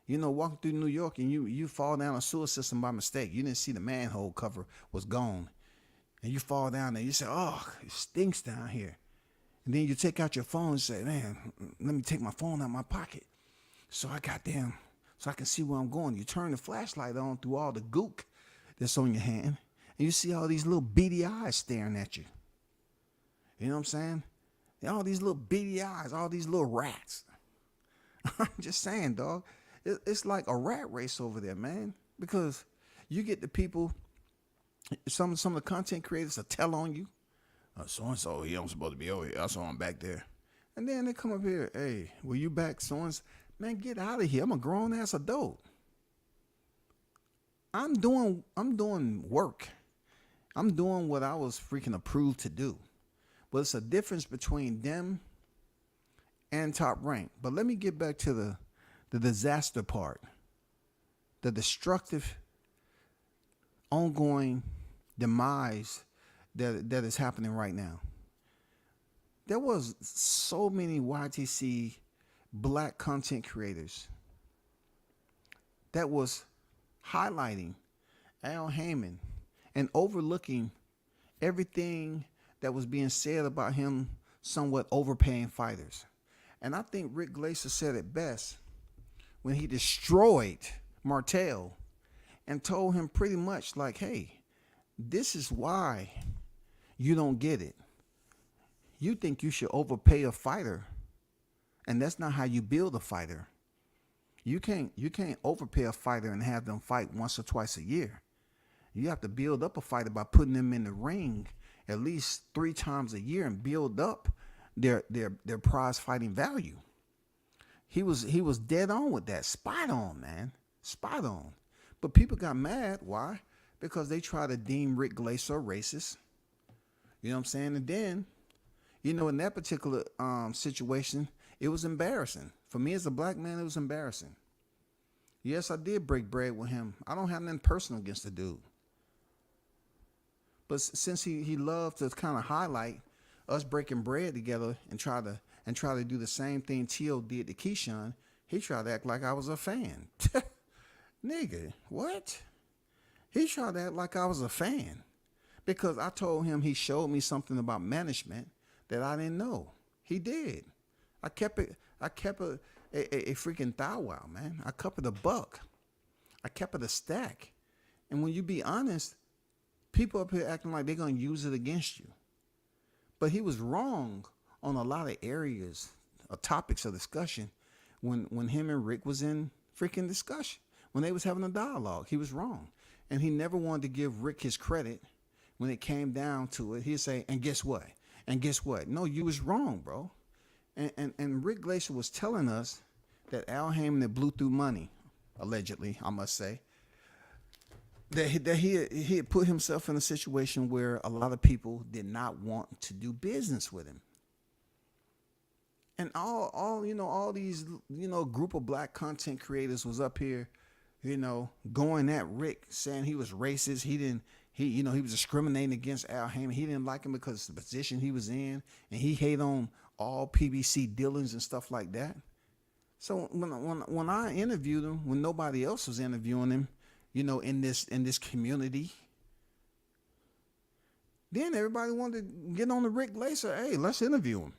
walking through New York and you fall down a sewer system by mistake. You didn't see the manhole cover was gone. And you fall down there. You say, oh, it stinks down here. And then you take out your phone and say, man, let me take my phone out of my pocket so I can see where I'm going. You turn the flashlight on through all the gook that's on your hand, and you see all these little beady eyes staring at you. You know what I'm saying? All these little beady eyes, all these little rats. I'm just saying, dog. It's like a rat race over there, man. Because you get the people, some of the content creators will tell on you. So-and-so, he don't supposed to be over here. I saw him back there. And then they come up here, hey, were you back, so-and-so? Man, get out of here. I'm a grown-ass adult. I'm doing work. I'm doing what I was freaking approved to do. But it's a difference between them and Top Rank. But let me get back to the disaster part. The destructive, ongoing demise that is happening right now. There was so many YTC black content creators that was highlighting Al Heyman and overlooking everything that was being said about him somewhat overpaying fighters. And I think Rick Glaser said it best when he destroyed Martel and told him pretty much like, hey, this is why you don't get it. You think you should overpay a fighter, and that's not how you build a fighter. You can't overpay a fighter and have them fight once or twice a year. You have to build up a fighter by putting them in the ring at least 3 times a year and build up their prize fighting value. He was dead on with that. Spot on, man. Spot on. But people got mad. Why? Because they try to deem Rick Glaser a racist. You know what I'm saying? And then, in that particular situation, it was embarrassing. For me as a black man, it was embarrassing. Yes, I did break bread with him. I don't have nothing personal against the dude. But since he loved to kind of highlight us breaking bread together and try to do the same thing T.O. did to Keyshawn, he tried to act like I was a fan. Nigga, what? He tried to act like I was a fan because I told him he showed me something about management that I didn't know. He did. I kept a freaking thou wow, man. I kept it a buck. I kept it a stack. And when you be honest, people up here acting like they're going to use it against you. But he was wrong on a lot of areas, topics of discussion, when him and Rick was in freaking discussion, when they was having a dialogue. He was wrong. And he never wanted to give Rick his credit when it came down to it. He'd say, and guess what? And guess what? No, you was wrong, bro. And Rick Glaser was telling us that Al Heyman had blew through money, allegedly, I must say, that he had put himself in a situation where a lot of people did not want to do business with him. And all these, group of black content creators was up here, going at Rick, saying he was racist. He was discriminating against Al Heyman. He didn't like him because of the position he was in, and he hate on all PBC dealings and stuff like that. So when I interviewed him, when nobody else was interviewing him, in this community, then everybody wanted to get on the Rick Glaser. Hey, let's interview him.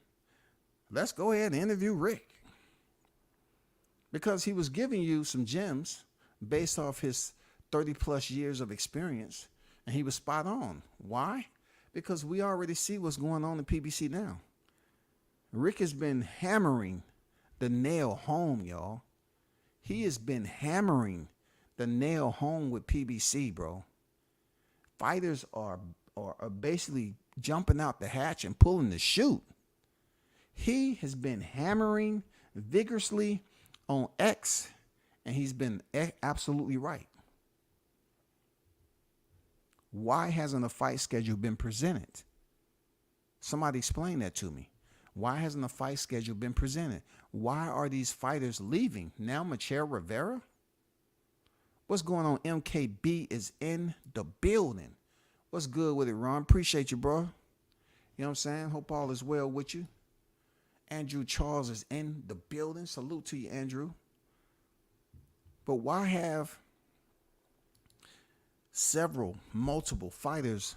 Let's go ahead and interview Rick. Because he was giving you some gems based off his 30 plus years of experience, and he was spot on. Why? Because we already see what's going on in PBC now. Rick has been hammering the nail home, y'all. He has been hammering the nail home with PBC, bro. Fighters are basically jumping out the hatch and pulling the chute. He has been hammering vigorously on X, and he's been absolutely right. Why hasn't a fight schedule been presented? Somebody explain that to me. Why hasn't a fight schedule been presented? Why are these fighters leaving? Now Michelle Rivera? What's going on? MKB is in the building. What's good with it, Ron? Appreciate you, bro. You know what I'm saying? Hope all is well with you. Andrew Charles is in the building. Salute to you, Andrew. But why have multiple fighters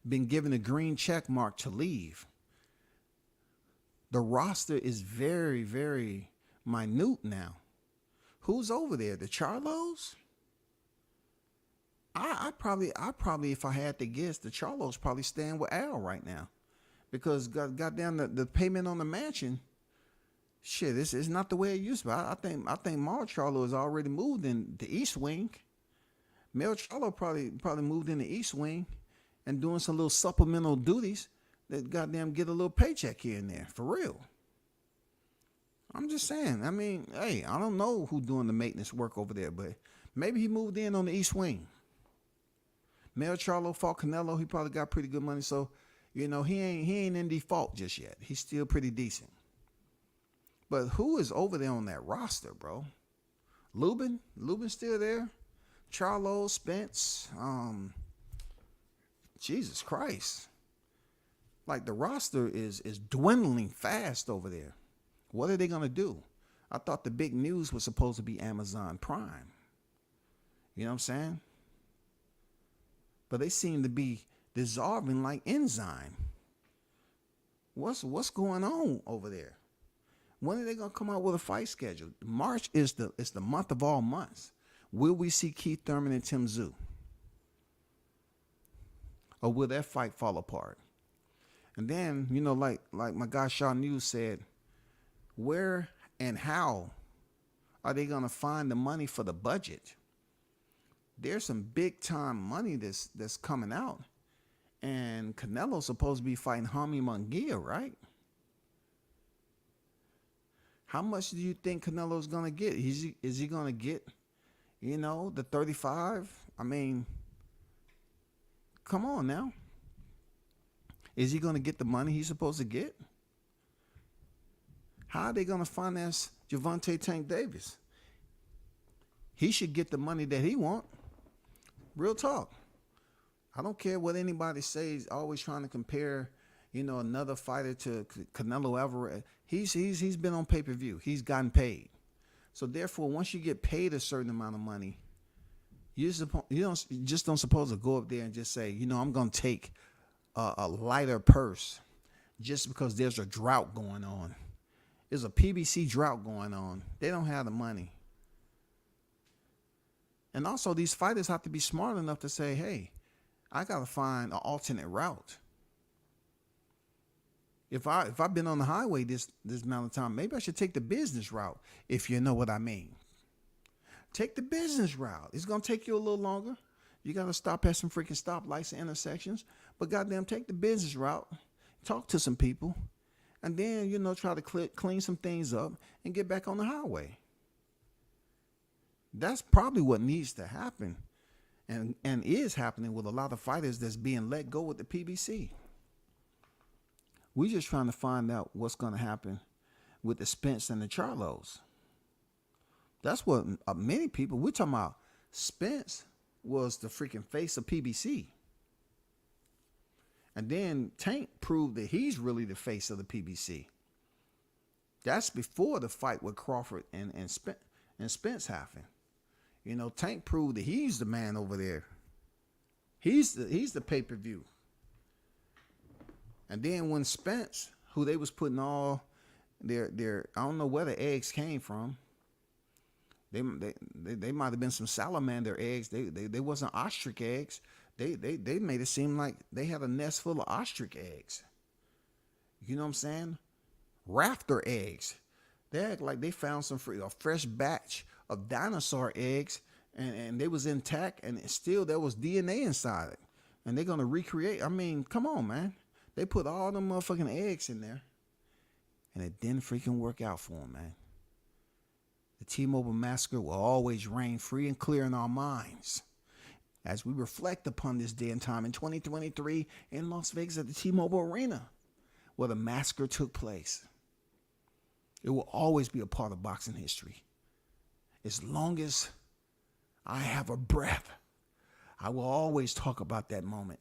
been given a green check mark to leave? The roster is very, very minute now. Who's over there? The Charlos? I probably, if I had to guess, the Charlos probably staying with Al right now, because goddamn the payment on the mansion, shit, it's not the way it used to be. I think Mar Charlo has already moved in the East Wing. Mel Charlo probably moved in the East Wing and doing some little supplemental duties that goddamn get a little paycheck here and there, for real. I'm just saying. I mean, hey, I don't know who's doing the maintenance work over there, but maybe he moved in on the East Wing. Mel Charlo fought Canelo. He probably got pretty good money, so he ain't in default just yet. He's still pretty decent. But who is over there on that roster, bro? Lubin still there. Charlo, Spence. Jesus Christ. Like, the roster is dwindling fast over there. What are they going to do? I thought the big news was supposed to be Amazon Prime. You know what I'm saying? but they seem to be dissolving like enzyme. What's going on over there? When are they gonna come out with a fight schedule? March is the month of all months. Will we see Keith Thurman and Tim Tszyu? Or will that fight fall apart? And then, you know, like my guy Shaw News said, where and how are they gonna find the money for the budget? There's some big time money that's coming out. And Canelo's supposed to be fighting Jaime Munguia, right? How much do you think Canelo's gonna get? Is he gonna get, you know, the 35? I mean, come on now. Is he gonna get the money he's supposed to get? How are they gonna finance Gervonta Tank Davis? He should get the money that he want. Real talk. I don't care what anybody says. Always trying to compare, you know, another fighter to Canelo Alvarez. He's been on pay-per-view. He's gotten paid. So therefore, once you get paid a certain amount of money, you just don't supposed to go up there and just say, you know, I'm gonna take a lighter purse just because there's a drought going on. There's a PBC drought going on. They don't have the money. And also, these fighters have to be smart enough to say, hey, I got to find an alternate route. If I've been on the highway this amount of time, maybe I should take the business route, if you know what I mean. Take the business route. It's going to take you a little longer. You got to stop at some freaking stoplights and intersections. But goddamn, take the business route. Talk to some people. And then, you know, try to clean some things up and get back on the highway. That's probably what needs to happen. And is happening with a lot of fighters that's being let go with the PBC. We're just trying to find out what's going to happen with the Spence and the Charlos. That's what many people, we're talking about. Spence was the freaking face of PBC. And then Tank proved that he's really the face of the PBC. That's before the fight with Crawford and Spence happened. You know, Tank proved that he's the man over there. He's the pay-per-view. And then when Spence, who they was putting all their I don't know where the eggs came from. They might have been some salamander eggs. They wasn't ostrich eggs. They made it seem like they had a nest full of ostrich eggs. You know what I'm saying? Rafter eggs. They act like they found a fresh batch of dinosaur eggs and they was intact and still there was DNA inside it. And they're going to recreate. I mean, come on, man. They put all them motherfucking eggs in there. And it didn't freaking work out for them, man. The T-Mobile massacre will always reign free and clear in our minds as we reflect upon this day and time in 2023 in Las Vegas at the T-Mobile Arena where the massacre took place. It will always be a part of boxing history. As long as I have a breath, I will always talk about that moment.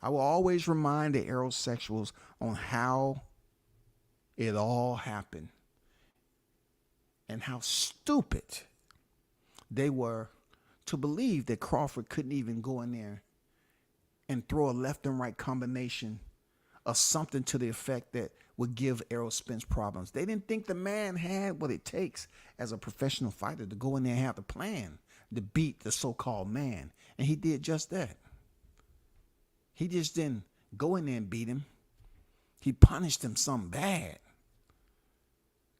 I will always remind the aerosexuals on how it all happened and how stupid they were to believe that Crawford couldn't even go in there and throw a left and right combination of something to the effect that would give Errol Spence problems. They didn't think the man had what it takes as a professional fighter to go in there and have the plan to beat the so-called man. And he did just that. He just didn't go in there and beat him. He punished him something bad.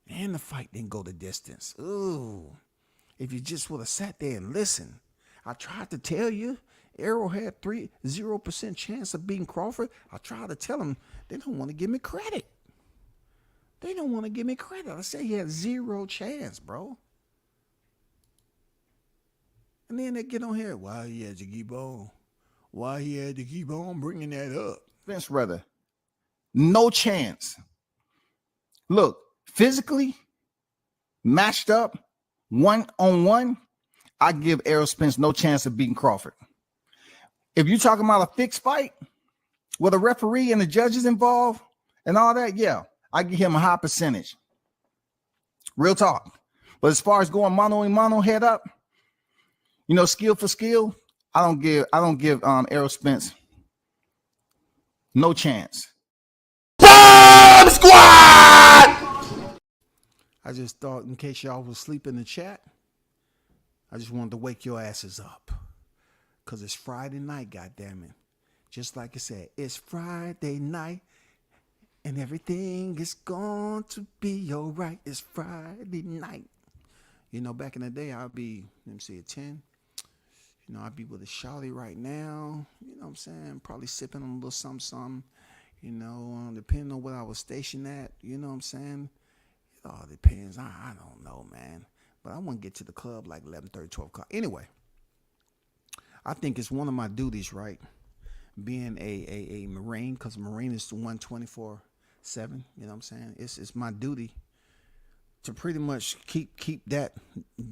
And the fight didn't go the distance. Ooh. If you just would have sat there and listened. I tried to tell you, Errol had 0% chance of beating Crawford. I tried to tell him, they don't want to give me credit. They don't want to give me credit. I said he had 0 chance, bro. And then they get on here. Why he had to keep on? Why he had to keep on bringing that up? Spence, brother, no chance. Look, physically matched up, 1-on-1, I give Errol Spence no chance of beating Crawford. If you're talking about a fixed fight with a referee and the judges involved and all that, yeah, I give him a high percentage. Real talk. But as far as going mano a mano head up, you know, skill for skill, I don't give Errol Spence no chance. Bomb Squad! I just thought, in case y'all was asleep in the chat, I just wanted to wake your asses up. Because it's Friday night, goddammit. Just like I said, it's Friday night and everything is going to be all right. It's Friday night. You know, back in the day, I'd be, let me see, at 10. You know, I'd be with a shawty right now. You know what I'm saying? Probably sipping on a little something. You know, depending on where I was stationed at. You know what I'm saying? It all depends. I don't know, man. But I want to get to the club like 11:30, 12 o'clock. Anyway, I think it's one of my duties, right? Being a Marine, because Marine is the 124/7. You know what I'm saying? It's my duty to pretty much keep that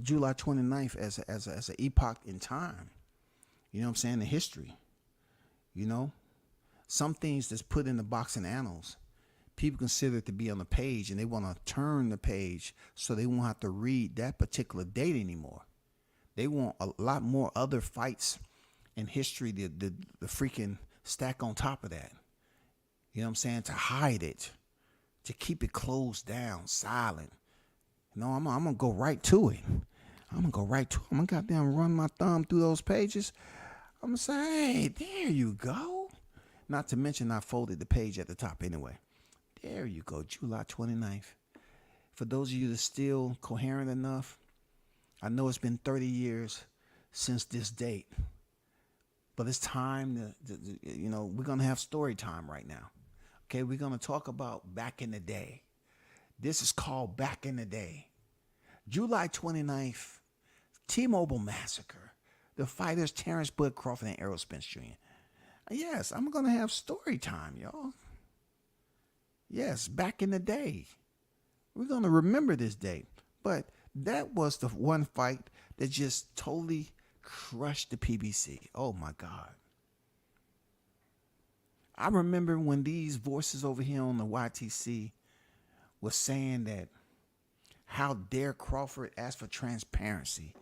July 29th as an epoch in time. You know what I'm saying? In history. You know? Some things that's put in the boxing annals, people consider it to be on the page, and they want to turn the page so they won't have to read that particular date anymore. They want a lot more other fights in history the freaking stack on top of that. You know what I'm saying? To hide it, to keep it closed down, silent. No, I'm gonna go right to it. I'm gonna goddamn run my thumb through those pages. I'm gonna say, hey, there you go. Not to mention I folded the page at the top anyway. There you go, July 29th. For those of you that's still coherent enough, I know it's been 30 years since this date. But it's time to you know, we're gonna have story time right now. Okay, we're gonna talk about back in the day. This is called Back in the Day. July 29th, T-Mobile Massacre. The fighters Terrence Bud Crawford and Errol Spence Jr. Yes, I'm going to have story time, y'all. Yes, back in the day. We're going to remember this day. But that was the one fight that just totally crushed the PBC. Oh, my God. I remember when these voices over here on the YTC was saying that how dare Crawford ask for transparency.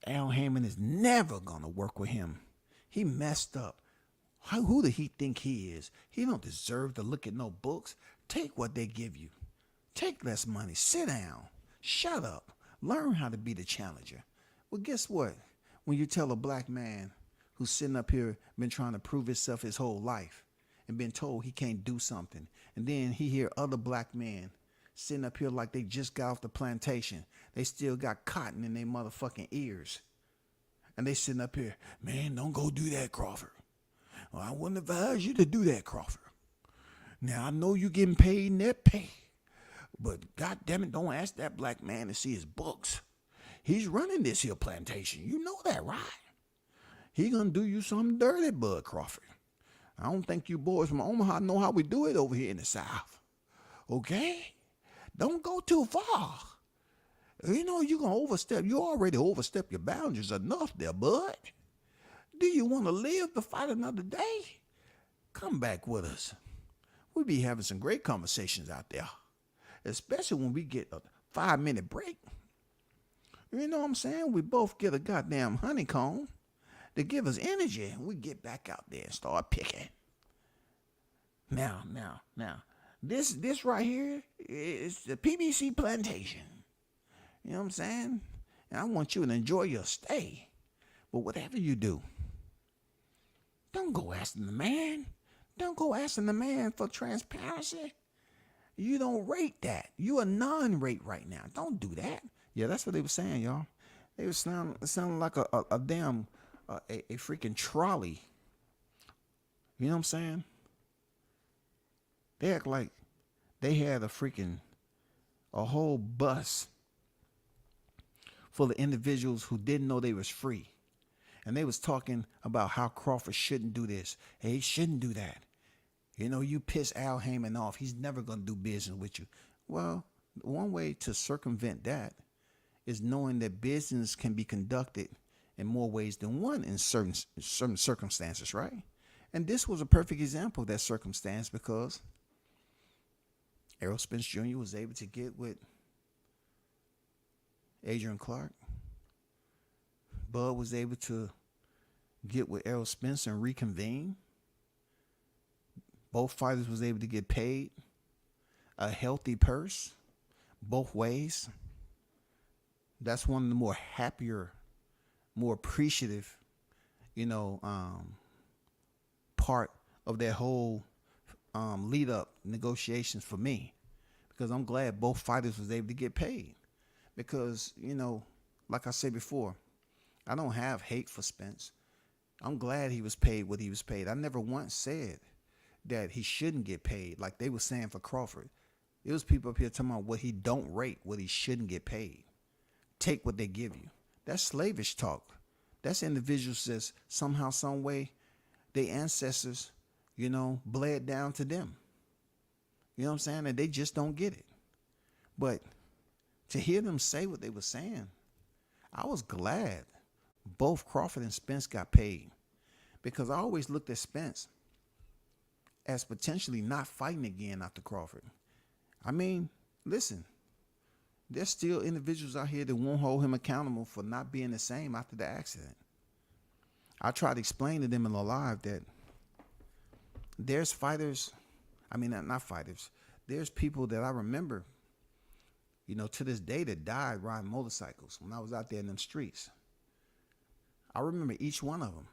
Al Heyman is never going to work with him. He messed up. Who did he think he is? He don't deserve to look at no books. Take what they give you. Take less money. Sit down. Shut up. Learn how to be the challenger. Well, guess what? When you tell a black man who's sitting up here, been trying to prove himself his whole life and been told he can't do something, and then he hear other black men sitting up here like they just got off the plantation. They still got cotton in their motherfucking ears. And they sitting up here, man, don't go do that, Crawford. Well, I wouldn't advise you to do that, Crawford. Now, I know you getting paid net pay, but God damn it, don't ask that black man to see his books. He's running this here plantation. You know that, right? He gonna do you something dirty, Bud Crawford. I don't think you boys from Omaha know how we do it over here in the South. Okay? Don't go too far. You know, you're going to overstep. You already overstepped your boundaries enough there, bud. Do you want to live to fight another day? Come back with us. We'll be having some great conversations out there, especially when we get a 5-minute break. You know what I'm saying? We both get a goddamn honeycomb to give us energy, and we get back out there and start picking. Now. This right here is the PBC plantation. You know what I'm saying? And I want you to enjoy your stay. But whatever you do, don't go asking the man. Don't go asking the man for transparency. You don't rate that. You a non-rate right now. Don't do that. Yeah, that's what they were saying, y'all. They were sounding like a damn a freaking trolley. You know what I'm saying? They act like they had a whole bus full of individuals who didn't know they was free. And they was talking about how Crawford shouldn't do this. Hey, he shouldn't do that. You know, you piss Al Heyman off. He's never going to do business with you. Well, one way to circumvent that is knowing that business can be conducted in more ways than one in certain circumstances, right? And this was a perfect example of that circumstance because Errol Spence Jr. was able to get with Adrian Clark. Bud was able to get with Errol Spence and reconvene. Both fighters was able to get paid a healthy purse both ways. That's one of the more happier, more appreciative, part of that whole lead up negotiations for me, because I'm glad both fighters was able to get paid. Because, like I said before, I don't have hate for Spence. I'm glad he was paid what he was paid. I never once said that he shouldn't get paid like they were saying for Crawford. It was people up here talking about what he don't rate, what he shouldn't get paid. Take what they give you. That's slavish talk. That's individuals that somehow, some way, their ancestors, bled down to them. You know what I'm saying? And they just don't get it. But to hear them say what they were saying, I was glad both Crawford and Spence got paid, because I always looked at Spence as potentially not fighting again after Crawford. I mean, listen, there's still individuals out here that won't hold him accountable for not being the same after the accident. I tried to explain to them in the live that there's fighters, not fighters, there's people that I remember, to this day that died riding motorcycles when I was out there in them streets. I remember each one of them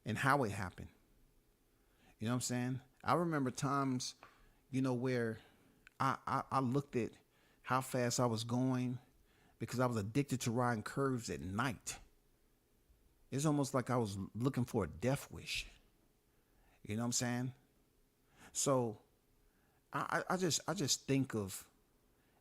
and how it happened. You know what I'm saying? I remember times, where I looked at how fast I was going because I was addicted to riding curves at night. It's almost like I was looking for a death wish. You know what I'm saying? So I just think of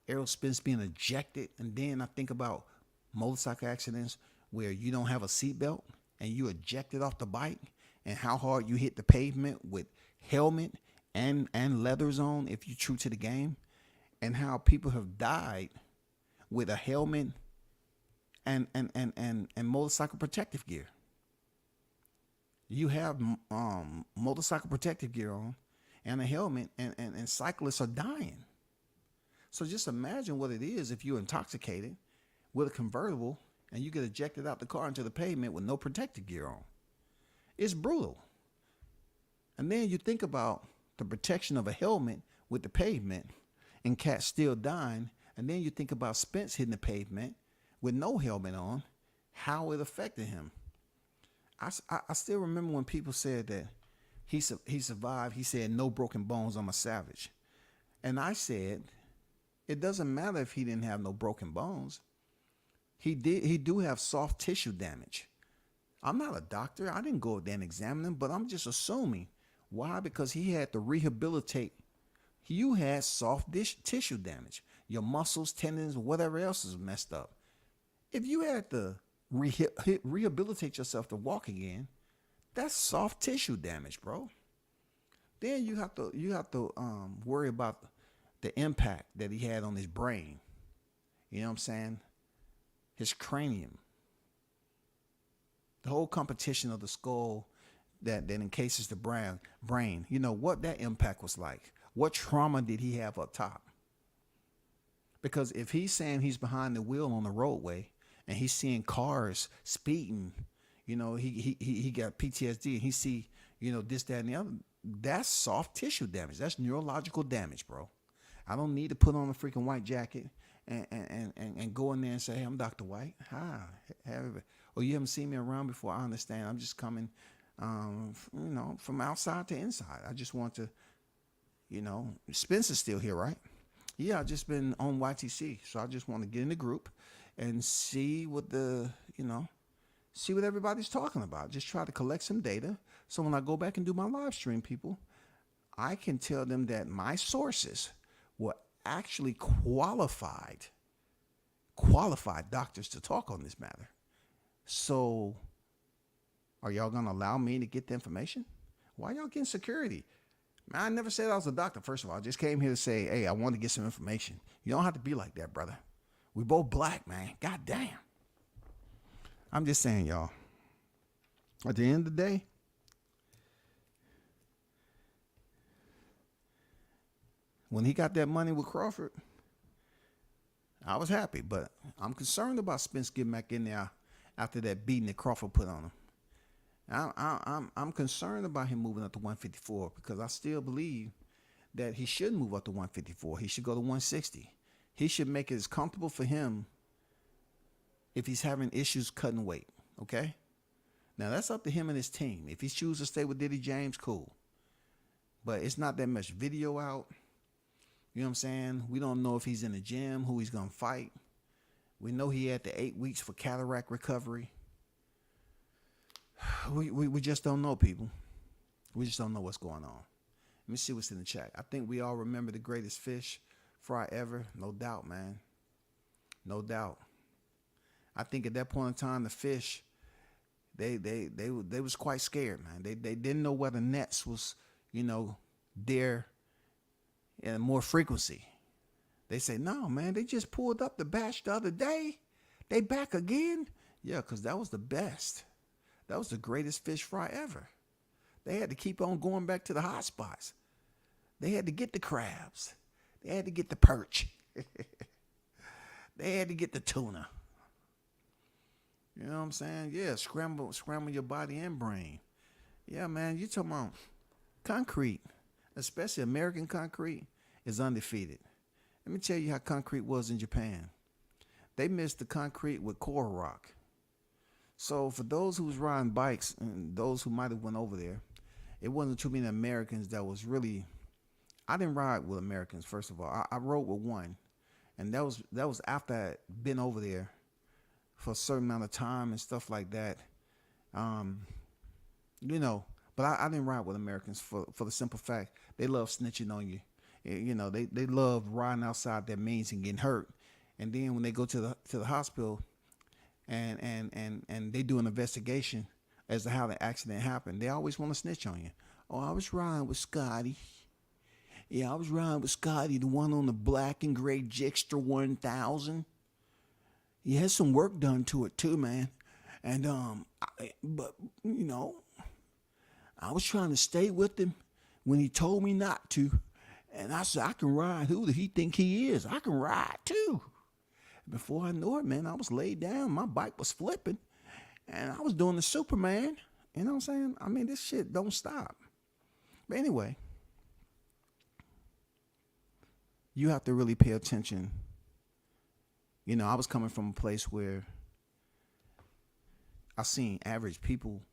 Errol Spence being ejected, and then I think about motorcycle accidents where you don't have a seatbelt and you ejected off the bike, and how hard you hit the pavement with helmet and leathers on if you're true to the game, and how people have died with a helmet and motorcycle protective gear. You have motorcycle protective gear on and a helmet, and cyclists are dying. So just imagine what it is if you're intoxicated with a convertible and you get ejected out the car into the pavement with no protective gear on. It's brutal. And then you think about the protection of a helmet with the pavement and cats still dying. And then you think about Spence hitting the pavement with no helmet on, how it affected him. I still remember when people said that he survived. He said, "No broken bones, I'm a savage." And I said, it doesn't matter if he didn't have no broken bones. He do have soft tissue damage. I'm not a doctor. I didn't go there and examine him, but I'm just assuming. Why? Because he had to rehabilitate. You had soft tissue damage. Your muscles, tendons, whatever else is messed up. If you had to rehabilitate yourself to walk again, that's soft tissue damage, bro. Then you have to worry about the impact that he had on his brain. You know what I'm saying? His cranium. The whole competition of the skull that encases the brain. You know what that impact was like. What trauma did he have up top? Because if he's saying he's behind the wheel on the roadway and he's seeing cars speeding, he got PTSD and he see, this, that, and the other, that's soft tissue damage. That's neurological damage, bro. I don't need to put on a freaking white jacket and go in there and say, "Hey, I'm Dr. White. Hi. Or you haven't seen me around before. I understand. I'm just coming, from outside to inside. I just want to, Spencer's still here, right? Yeah, I just been on YTC. So I just want to get in the group and see what see what everybody's talking about. Just try to collect some data. So when I go back and do my live stream, people, I can tell them that my sources were actually qualified doctors to talk on this matter. So are y'all going to allow me to get the information? Why y'all getting security? Man, I never said I was a doctor, first of all. I just came here to say, hey, I want to get some information. You don't have to be like that, brother. We both black, man. God damn. I'm just saying, y'all. At the end of the day, when he got that money with Crawford, I was happy. But I'm concerned about Spence getting back in there after that beating that Crawford put on him. I'm concerned about him moving up to 154 because I still believe that he should move up to 154. He should go to 160. He should make it as comfortable for him if he's having issues cutting weight. Okay? Now that's up to him and his team. If he chooses to stay with Diddy James, cool. But it's not that much video out. You know what I'm saying? We don't know if he's in the gym, who he's gonna fight. We know he had the 8 weeks for cataract recovery. We just don't know, people. We just don't know what's going on. Let me see what's in the chat. I think we all remember the greatest fish fry ever. No doubt, man. No doubt. I think at that point in time, the fish, they was quite scared, man. They didn't know whether nets was, there in more frequency. They say, no, man, they just pulled up the batch the other day. They back again. Yeah, because that was the best. That was the greatest fish fry ever. They had to keep on going back to the hot spots. They had to get the crabs. They had to get the perch. They had to get the tuna. You know what I'm saying? Yeah, scramble your body and brain. Yeah, man, you talking about concrete, especially American concrete, is undefeated. Let me tell you how concrete was in Japan. They mixed the concrete with coral rock. So for those who was riding bikes and those who might have went over there, it wasn't too many Americans that was really. I didn't ride with Americans, first of all. I rode with one, and that was after I had been over there for a certain amount of time and stuff like that. But I didn't ride with Americans for the simple fact they love snitching on you. They love riding outside their means and getting hurt. And then when they go to the hospital and they do an investigation as to how the accident happened, they always want to snitch on you. Oh, I was riding with Scotty. Yeah, I was riding with Scotty, the one on the black and gray Gixxer 1000. He had some work done to it too, man. And I was trying to stay with him when he told me not to. And I said, I can ride. Who does he think he is? I can ride too. Before I knew it, man, I was laid down. My bike was flipping. And I was doing the Superman. You know what I'm saying? I mean, this shit don't stop. But anyway, you have to really pay attention. I was coming from a place where I seen average people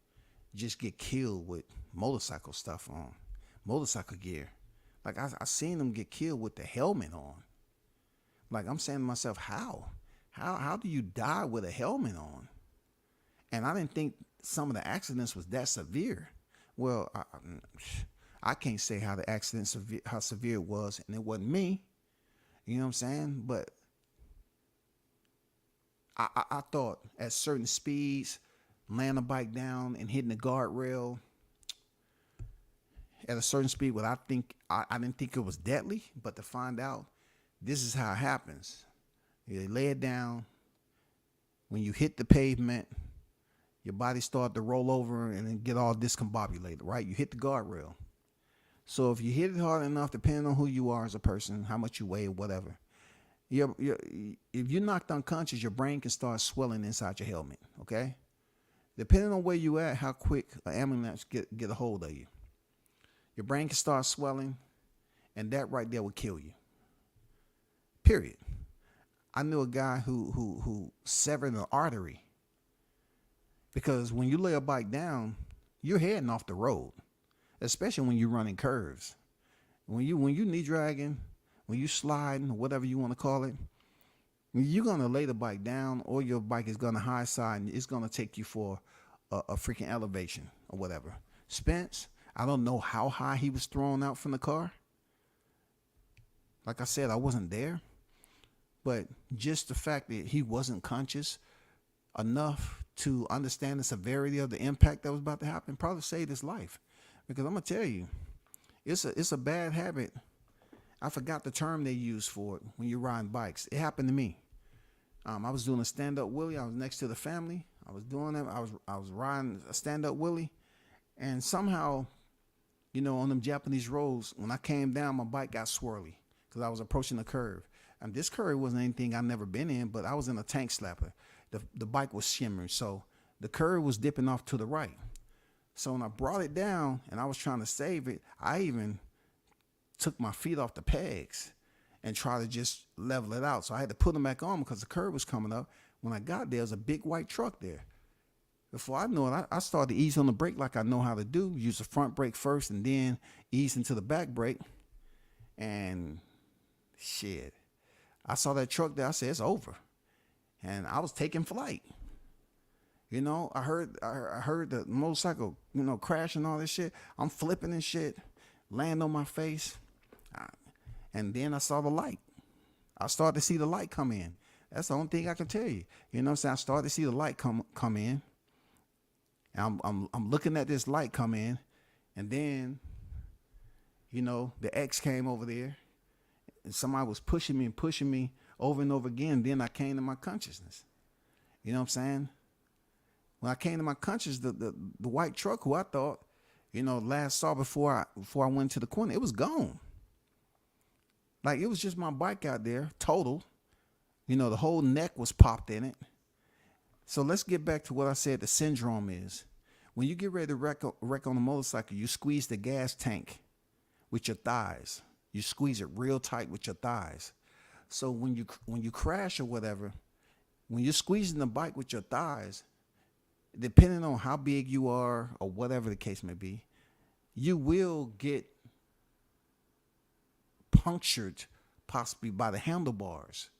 just get killed with motorcycle stuff on, motorcycle gear. Like I seen them get killed with the helmet on. Like I'm saying to myself, how do you die with a helmet on? And I didn't think some of the accidents was that severe. Well, I can't say how the accident how severe it was, and it wasn't me. You know what I'm saying? But I thought at certain speeds, laying a bike down and hitting the guardrail at a certain speed, I didn't think it was deadly, but to find out, this is how it happens. You lay it down. When you hit the pavement, your body start to roll over and then get all discombobulated, right? You hit the guardrail. So if you hit it hard enough, depending on who you are as a person, how much you weigh, whatever, if you're knocked unconscious, your brain can start swelling inside your helmet, okay? Depending on where you at, how quick an ambulance get a hold of you. Your brain can start swelling, and that right there will kill you. Period. I knew a guy who severed an artery because when you lay a bike down, you're heading off the road, especially when you're running curves. When you knee dragging, when you sliding, or whatever you want to call it, you're gonna lay the bike down, or your bike is gonna high side, and it's gonna take you for a freaking elevation or whatever. Spence, I don't know how high he was thrown out from the car. Like I said, I wasn't there. But just the fact that he wasn't conscious enough to understand the severity of the impact that was about to happen probably saved his life. Because I'm going to tell you, it's a bad habit. I forgot the term they use for it when you're riding bikes. It happened to me. I was doing a stand-up wheelie. I was next to the family. I was doing it. I was riding a stand-up wheelie. And somehow, on them Japanese roads, when I came down, my bike got swirly because I was approaching the curve. And this curve wasn't anything I've never been in, but I was in a tank slapper. The bike was shimmering, so the curve was dipping off to the right. So when I brought it down and I was trying to save it, I even took my feet off the pegs and tried to just level it out. So I had to put them back on because the curb was coming up. When I got there, was a big white truck there. Before I know it, I started to ease on the brake like I know how to do. Use the front brake first and then ease into the back brake. And shit, I saw that truck there. I said, it's over. And I was taking flight. You know, I heard the motorcycle, you know, crash and all this shit. I'm flipping and shit, land on my face. And then I saw the light. I started to see the light come in. That's the only thing I can tell you. You know what I'm saying? I started to see the light come in. And I'm looking at this light come in. And then, you know, the X came over there. And somebody was pushing me over and over again. Then I came to my consciousness. You know what I'm saying? When I came to my consciousness, the white truck who I thought, you know, last saw before I went to the corner, it was gone. Like, it was just my bike out there, total. You know, the whole neck was popped in it. So let's get back to what I said the syndrome is. When you get ready to wreck on a motorcycle, you squeeze the gas tank with your thighs. You squeeze it real tight with your thighs. So when you crash or whatever, when you're squeezing the bike with your thighs, depending on how big you are or whatever the case may be, you will get punctured possibly by the handlebars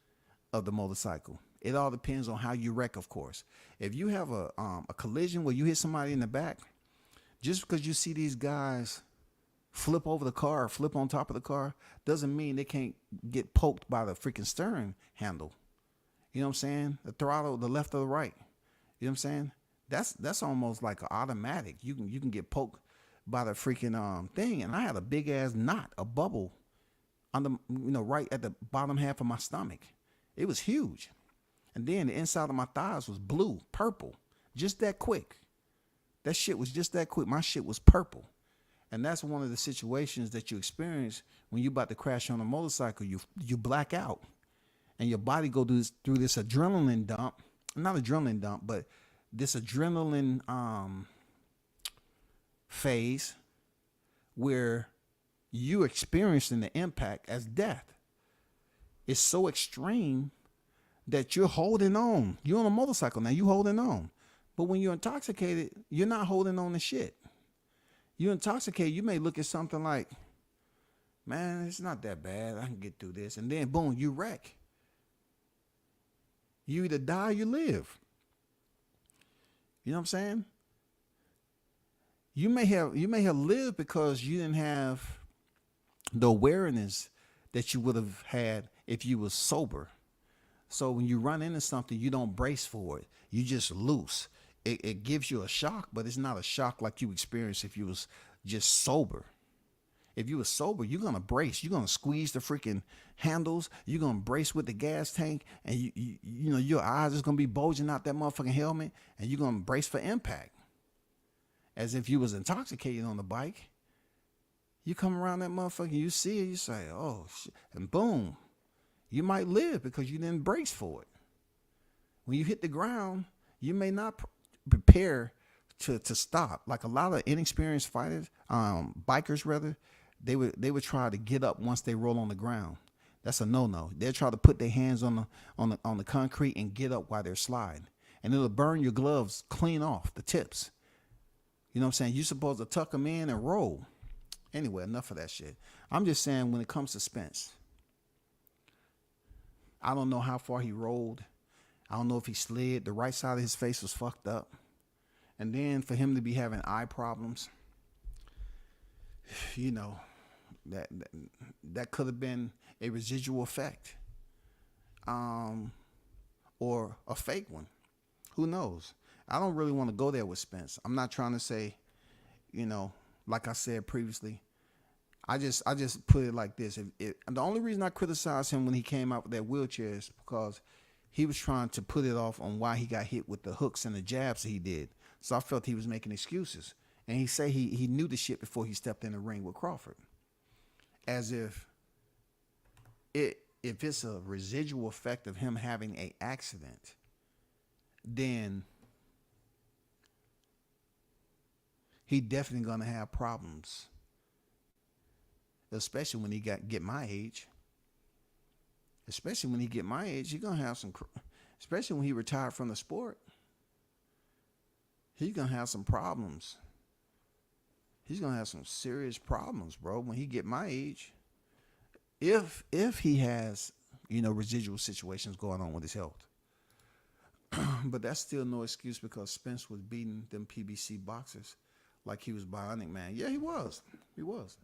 of the motorcycle. It all depends on how you wreck, of course. If you have a collision where you hit somebody in the back, just because you see these guys flip over the car or flip on top of the car doesn't mean they can't get poked by the freaking steering handle. You know what I'm saying? The throttle, the left or the right. You know what I'm saying? That's almost like an automatic. You can get poked by the freaking thing. And I had a big ass knot, a bubble on the, you know, right at the bottom half of my stomach. It was huge. And then the inside of my thighs was blue, purple, just that quick. That shit was just that quick. My shit was purple. And that's one of the situations that you experience when you're about to crash on a motorcycle. You black out and your body go through this adrenaline dump. Not adrenaline dump, but this adrenaline phase where you experiencing the impact as death. It's so extreme that you're holding on. You're on a motorcycle now, you holding on. But when you're intoxicated, you're not holding on to shit. You're intoxicated, you may look at something like, man, it's not that bad. I can get through this. And then boom, you wreck. You either die or you live. You know what I'm saying? You may have lived because you didn't have the awareness that you would have had if you was sober. So when you run into something, you don't brace for it. You just loose. It gives you a shock, but it's not a shock like you experience if you was just sober. If you were sober, you're going to brace. You're going to squeeze the freaking handles. You're going to brace with the gas tank. And you know, your eyes is going to be bulging out that motherfucking helmet. And you're going to brace for impact. As if you was intoxicated on the bike. You come around that motherfucker, you see it, you say, oh, shit. And boom. You might live because you didn't brace for it. When you hit the ground, you may not prepare to stop. Like a lot of inexperienced fighters, bikers rather, they would try to get up once they roll on the ground. That's a no-no. They'll try to put their hands on the concrete and get up while they're sliding. And it'll burn your gloves clean off, the tips. You know what I'm saying? You're supposed to tuck them in and roll. Anyway, enough of that shit. I'm just saying when it comes to Spence, I don't know how far he rolled. I don't know if he slid. The right side of his face was fucked up. And then for him to be having eye problems, you know, that could have been a residual effect. Or a fake one. Who knows? I don't really want to go there with Spence. I'm not trying to say, you know, like I said previously, I just put it like this. And the only reason I criticized him when he came out with that wheelchair is because he was trying to put it off on why he got hit with the hooks and the jabs he did. So I felt he was making excuses. And he said he knew the shit before he stepped in the ring with Crawford. As if it's a residual effect of him having an accident, then he definitely gonna have problems, especially when he get my age. Especially when he get my age, he gonna have some. Especially when he retired from the sport, he's gonna have some problems. He's gonna have some serious problems, bro. When he get my age, if he has residual situations going on with his health. But that's still no excuse because Spence was beating them PBC boxers like he was Bionic Man. Yeah, he was. He was.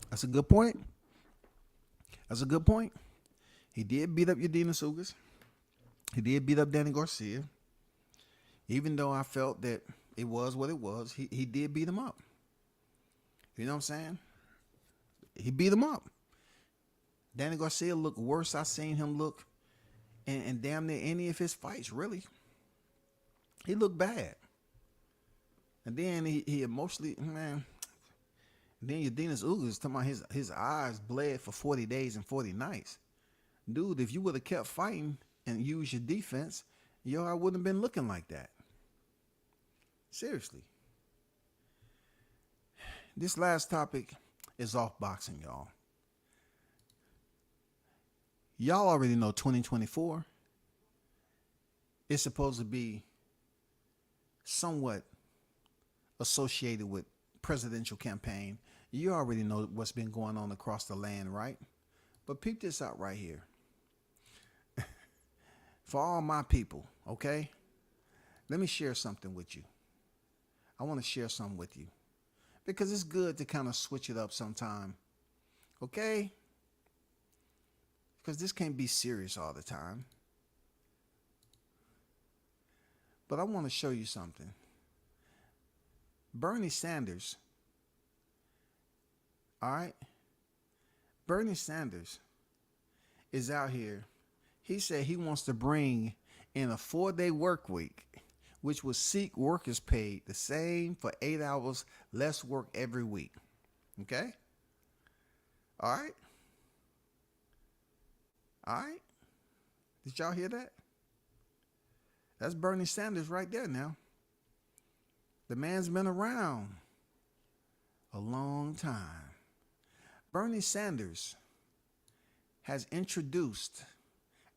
That's a good point. That's a good point. He did beat up Yadina Sugas. He did beat up Danny Garcia. Even though I felt that it was what it was, he did beat him up. You know what I'm saying? He beat him up. Danny Garcia looked worse I seen him look in damn near any of his fights, really. He looked bad. And then he emotionally, man. Then Yadina Ugas talking about his eyes bled for 40 days and 40 nights. Dude, if you would have kept fighting and used your defense, I wouldn't have been looking like that. Seriously. This last topic is off boxing, y'all. Y'all already know 2024 is supposed to be somewhat associated with presidential campaign. You already know what's been going on across the land, right? But peep this out right here. For all my people, okay? Let me share something with you. I want to share something with you. Because it's good to kind of switch it up sometime. Okay? Because this can't be serious all the time. But I want to show you something. Bernie Sanders, all right? Bernie Sanders is out here. He said he wants to bring in a 4-day work week, which would seek workers paid the same for 8 hours less work every week. Okay? All right? All right? Did y'all hear that? That's Bernie Sanders right there now. The man's been around a long time. Bernie Sanders has introduced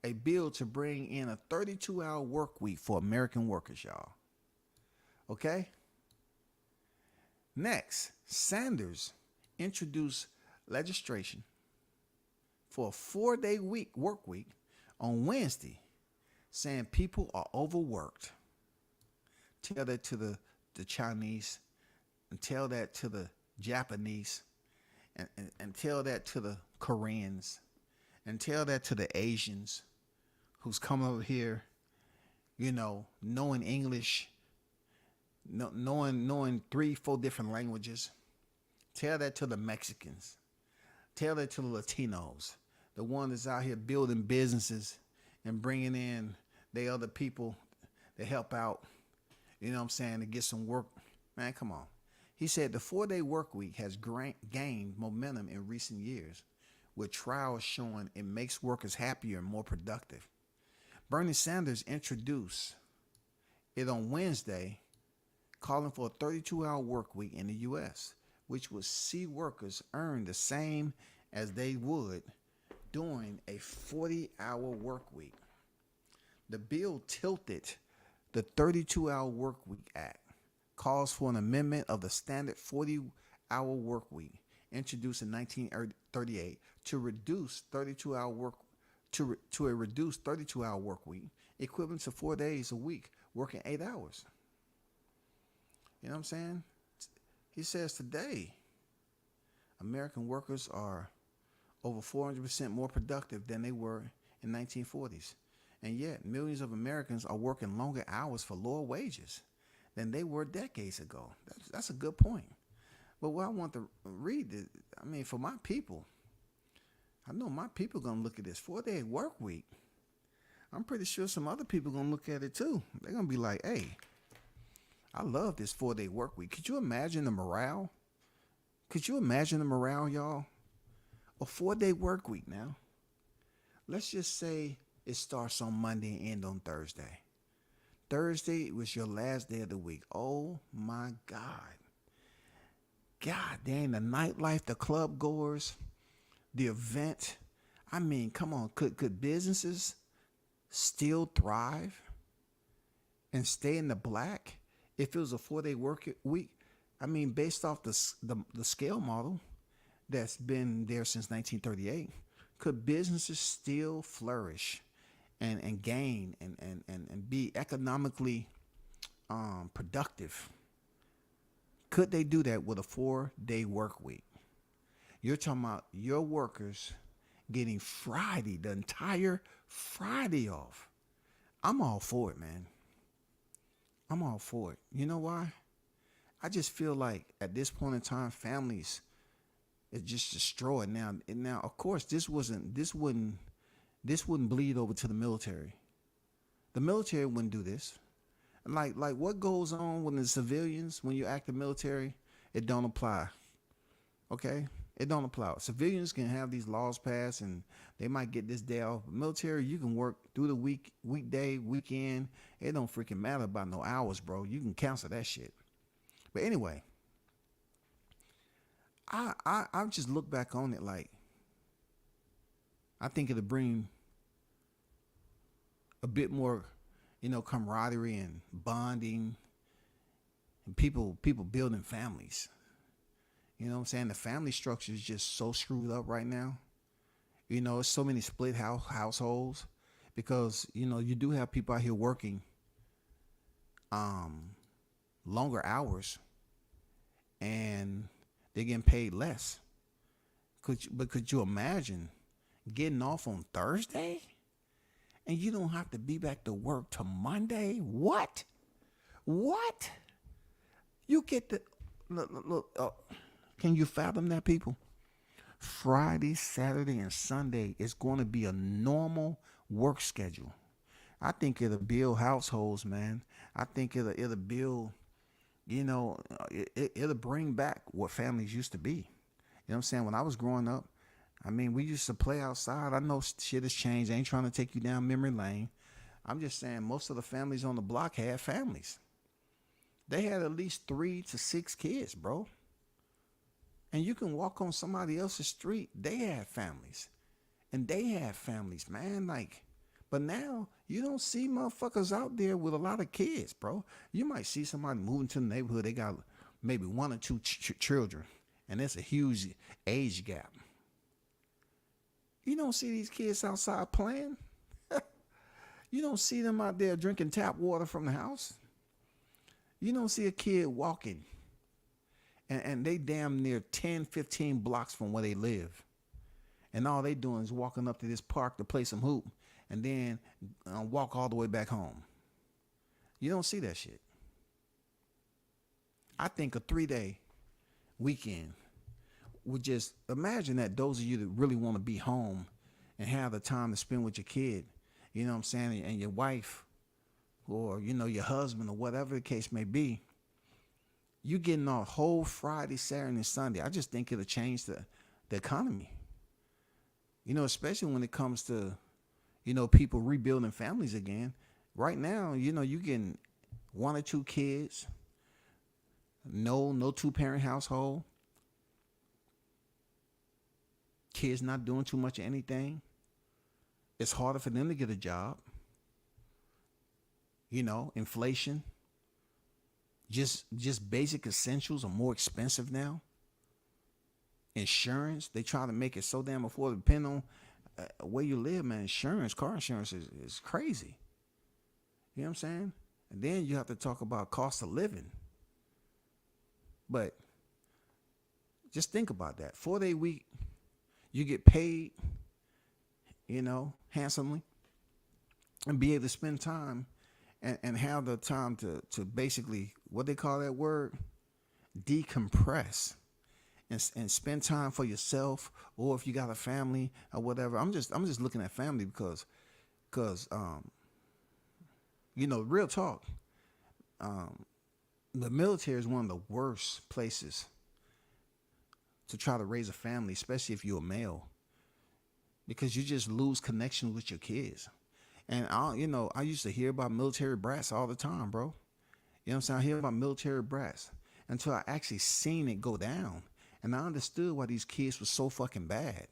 a bill to bring in a 32-hour work week for American workers, y'all. Okay? Next, Sanders introduced legislation for a 4-day work week on Wednesday, saying people are overworked. Tell that to the Chinese, and tell that to the Japanese, and tell that to the Koreans, and tell that to the Asians who's come over here, knowing English, knowing 3-4 different languages. Tell that to the Mexicans. Tell that to the Latinos, the one that's out here building businesses and bringing in the other people to help out, to get some work. Man, come on. He said the 4-day work week has gained momentum in recent years, with trials showing it makes workers happier and more productive. Bernie Sanders introduced it on Wednesday, calling for a 32-hour work week in the U.S., which would see workers earn the same as they would during a 40-hour work week. The bill tilted the 32-hour work week act, calls for an amendment of the standard 40-hour work week introduced in 1938 to reduce 32-hour work to a reduced 32-hour work week, equivalent to 4 days a week, working 8 hours. You know what I'm saying? He says today, American workers are over 400% more productive than they were in 1940s. And yet, millions of Americans are working longer hours for lower wages than they were decades ago. That's a good point. But what I want to read is, for my people, I know my people going to look at this 4-day work week. I'm pretty sure some other people going to look at it too. They're going to be like, hey, I love this 4-day work week. Could you imagine the morale? Could you imagine the morale, y'all? A 4-day work week now. Let's just say it starts on Monday and end on Thursday. Thursday was your last day of the week. Oh my God. God dang, the nightlife, the club goers, the event. I mean, come on, could businesses still thrive and stay in the black if it was a 4-day work week? I mean, based off the scale model that's been there since 1938, could businesses still flourish and gain and be economically productive? Could they do that with a 4-day work week? You're talking about your workers getting Friday, the entire Friday off. I'm all for it, man. I'm all for it. You know why? I just feel like at this point in time, families is just destroyed now. And now, of course, this wouldn't bleed over to the military. The military wouldn't do this. Like what goes on when the civilians, when you act the military, it don't apply. Okay? It don't apply. Civilians can have these laws passed and they might get this day off. Military, you can work through the weekday, weekend. It don't freaking matter about no hours, bro. You can cancel that shit. But anyway, I just look back on it like, I think it'll bring a bit more, camaraderie and bonding and people building families. You know what I'm saying? The family structure is just so screwed up right now. It's so many split households because, you do have people out here working longer hours and they're getting paid less. Could you imagine getting off on Thursday and you don't have to be back to work till Monday? What? You get the look. Can you fathom that, people? Friday, Saturday, and Sunday is going to be a normal work schedule. I think it'll build households, man. I think it'll build, it'll bring back what families used to be. You know what I'm saying? When I was growing up, I mean, we used to play outside. I know shit has changed. I ain't trying to take you down memory lane. I'm just saying most of the families on the block had families. They had at least 3 to 6 kids, bro. And you can walk on somebody else's street. They have families. And they have families, man. But now you don't see motherfuckers out there with a lot of kids, bro. You might see somebody moving to the neighborhood. They got maybe 1 or 2 children. And there's a huge age gap. You don't see these kids outside playing. You don't see them out there drinking tap water from the house. You don't see a kid walking. And they damn near 10, 15 blocks from where they live. And all they doing is walking up to this park to play some hoop and then walk all the way back home. You don't see that shit. I think a 3-day weekend would just, imagine that those of you that really want to be home and have the time to spend with your kid, you know what I'm saying, and your wife or, your husband or whatever the case may be, you getting a whole Friday, Saturday, and Sunday. I just think it'll change the economy. Especially when it comes to, people rebuilding families again. Right now, you getting 1 or 2 kids, no 2-parent household. Kids not doing too much of anything. It's harder for them to get a job. Inflation. Just basic essentials are more expensive now. Insurance, they try to make it so damn affordable. Depending on where you live, man, car insurance is crazy. You know what I'm saying? And then you have to talk about cost of living. But just think about that. 4-day week, you get paid, handsomely, and be able to spend time and have the time to basically, what they call that word, decompress and spend time for yourself, or if you got a family or whatever. I'm just looking at family because real talk, the military is one of the worst places to try to raise a family, especially if you're a male, because you just lose connection with your kids. And I used to hear about military brats all the time, bro. You know what I'm saying? I hear about military brats until I actually seen it go down. And I understood why these kids were so fucking bad.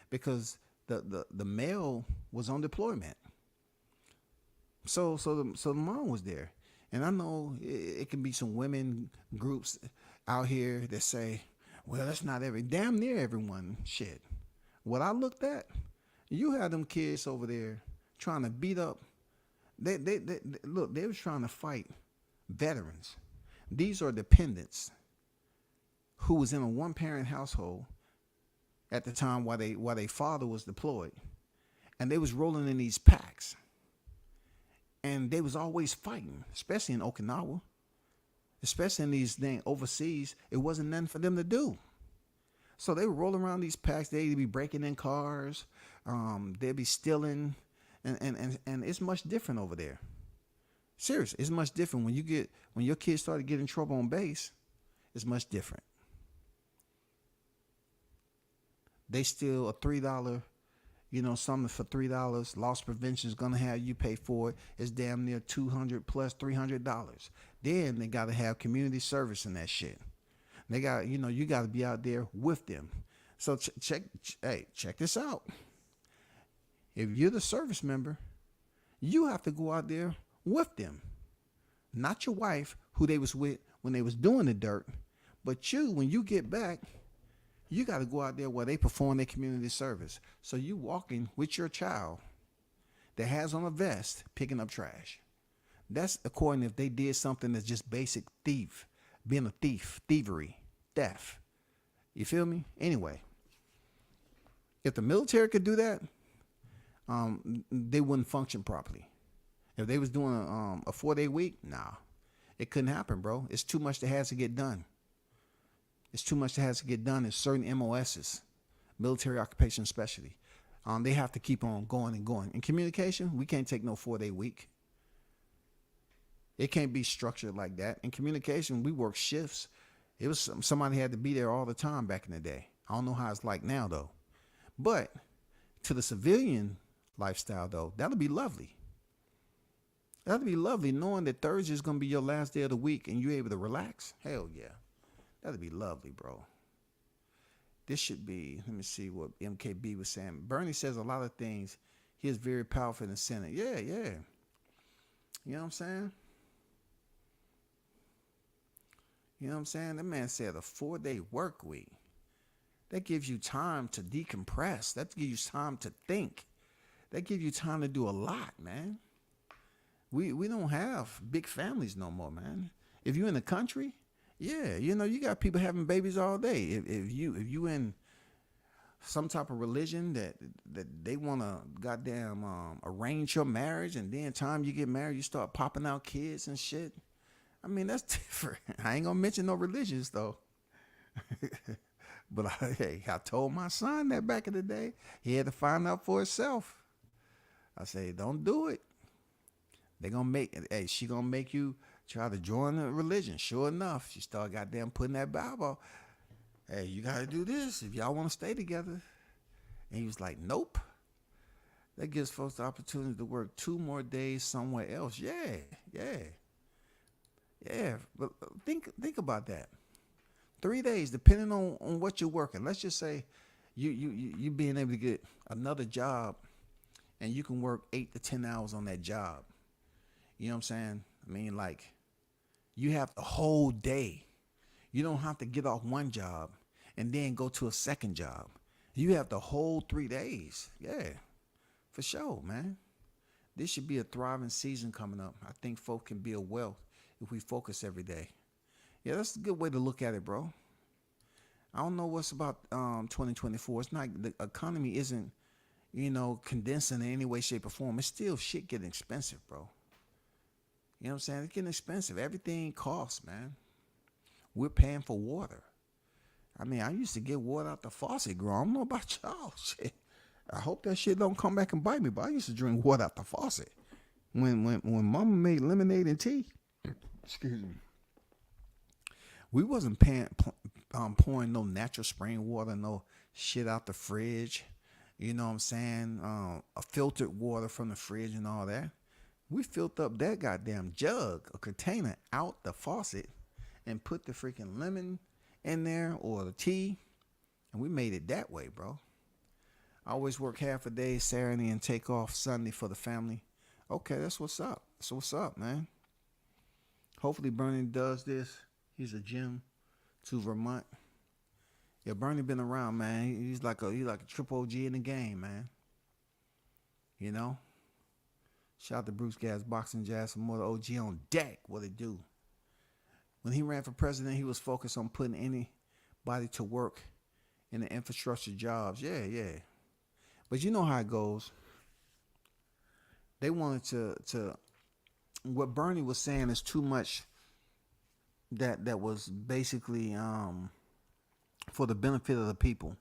Because the male was on deployment. So the mom was there. And I know it can be some women groups out here that say, well, that's not damn near everyone. Shit. What I looked at, you had them kids over there trying to beat up. They look, they was trying to fight veterans. These are dependents who was in a one-parent household at the time while they father was deployed. And they was rolling in these packs. And they was always fighting, especially in Okinawa, especially in these things overseas. It wasn't nothing for them to do. So they would roll around these packs. They'd be breaking in cars. They'd be stealing. And it's much different over there. Seriously, it's much different. When your kids start to get in trouble on base, it's much different. They steal a $3, something for $3. Loss prevention is gonna have you pay for it. It's damn near $200 plus $300. Then they gotta have community service in that shit. They got, you gotta be out there with them. So check this out. If you're the service member, you have to go out there with them. Not your wife, who they was with when they was doing the dirt, but you, when you get back, you got to go out there where they perform their community service. So you walking with your child that has on a vest picking up trash. That's according if they did something that's just basic being a thief, thievery, theft. You feel me? Anyway, if the military could do that, they wouldn't function properly. If they was doing a 4-day week, nah, it couldn't happen, bro. It's too much that has to get done. It's too much that has to get done in certain MOSs, military occupation specialty. They have to keep on going and going. In communication, we can't take no 4-day week. It can't be structured like that. In communication, we work shifts. It was somebody had to be there all the time back in the day. I don't know how it's like now, though. But to the civilian lifestyle, though, that'll be lovely. That'll be lovely knowing that Thursday is going to be your last day of the week and you're able to relax. Hell yeah. That'd be lovely, bro. This should be, let me see what MKB was saying. Bernie says a lot of things. He is very powerful in the Senate. Yeah. You know what I'm saying? That man said a 4-day work week. That gives you time to decompress. That gives you time to think. That gives you time to do a lot, man. We don't have big families no more, man. If you're in the country, yeah, you got people having babies all day. If you in some type of religion that they want to goddamn arrange your marriage, and then time you get married, you start popping out kids and shit. I mean, that's different. I ain't gonna mention no religions though. But I told my son that back in the day. He had to find out for himself. I say, don't do it. She gonna make you try to join a religion. Sure enough, she started goddamn putting that Bible. Hey, you gotta do this if y'all want to stay together. And he was like, nope. That gives folks the opportunity to work 2 more days somewhere else. Yeah. But think about that. 3 days, depending on what you're working. Let's just say you being able to get another job, and you can work 8 to 10 hours on that job. You know what I'm saying? I mean, like, you have the whole day. You don't have to get off one job and then go to a second job. You have the whole 3 days. Yeah, for sure, man. This should be a thriving season coming up. I think folk can build wealth if we focus every day. Yeah, that's a good way to look at it, bro. I don't know what's about 2024. It's not, the economy isn't, condensing in any way, shape, or form. It's still shit getting expensive, bro. You know what I'm saying? It's getting expensive. Everything costs, man. We're paying for water. I mean, I used to get water out the faucet growing. I don't know about y'all. Shit. I hope that shit don't come back and bite me, but I used to drink water out the faucet. When mama made lemonade and tea, excuse me, we wasn't pouring no natural spring water, no shit out the fridge. You know what I'm saying? A filtered water from the fridge and all that. We filled up that goddamn jug, a container out the faucet and put the freaking lemon in there or the tea. And we made it that way, bro. I always work half a day Saturday and take off Sunday for the family. Okay, that's what's up. That's what's up, man. Hopefully Bernie does this. He's a gem to Vermont. Yeah, Bernie been around, man. He's like a triple OG in the game, man. You know? Shout out to Bruce Gas, Boxing Jazz, some more OG on deck. What it do? When he ran for president, he was focused on putting anybody to work in the infrastructure jobs. Yeah. But you know how it goes. They wanted to what Bernie was saying is too much that was basically for the benefit of the people.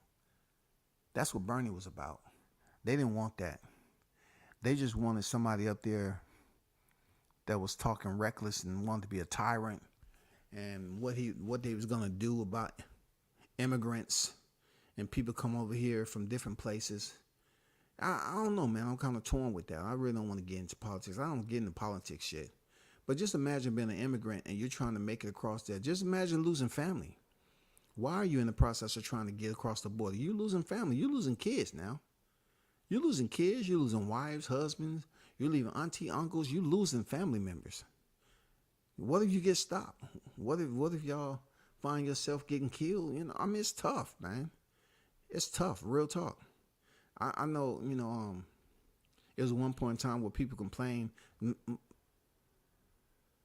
That's what Bernie was about. They didn't want that. They just wanted somebody up there that was talking reckless and wanted to be a tyrant, and what they was gonna do about immigrants and people come over here from different places. I don't know, man. I'm kind of torn with that. I really don't want to get into politics. I don't get into politics shit. But just imagine being an immigrant and you're trying to make it across there. Just imagine losing family. Why are you in the process of trying to get across the border? You're losing family. You're losing kids now. You're losing kids. You're losing wives, husbands. You're leaving auntie, uncles. You're losing family members. What if you get stopped? What if y'all find yourself getting killed? You know, I mean, it's tough, man. It's tough. Real talk. I know, you know, it was one point in time where people complained, you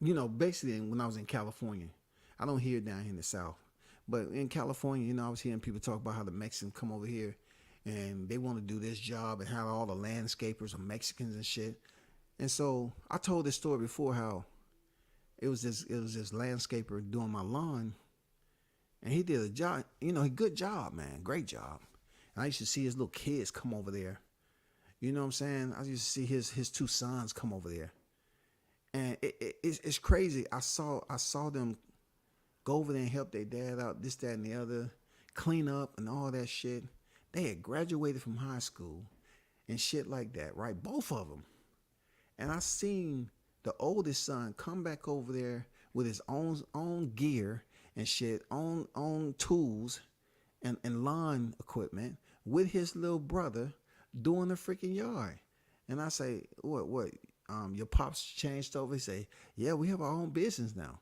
know, basically when I was in California. I don't hear it down here in the South. But in California, you know, I was hearing people talk about how the Mexicans come over here and they want to do this job and how all the landscapers are Mexicans and shit. And so I told this story before, how it was this landscaper doing my lawn, and he did a job, you know, a good job, man, great job. And I used to see his little kids come over there. You know what I'm saying? I used to see his two sons come over there. And it's crazy. I saw them go over there and help their dad out, this, that, and the other, clean up and all that shit. They had graduated from high school and shit like that, right? Both of them. And I seen the oldest son come back over there with his own gear and shit, own tools and lawn equipment with his little brother doing the freaking yard. And I say, what, your pops changed over? He say, yeah, we have our own business now.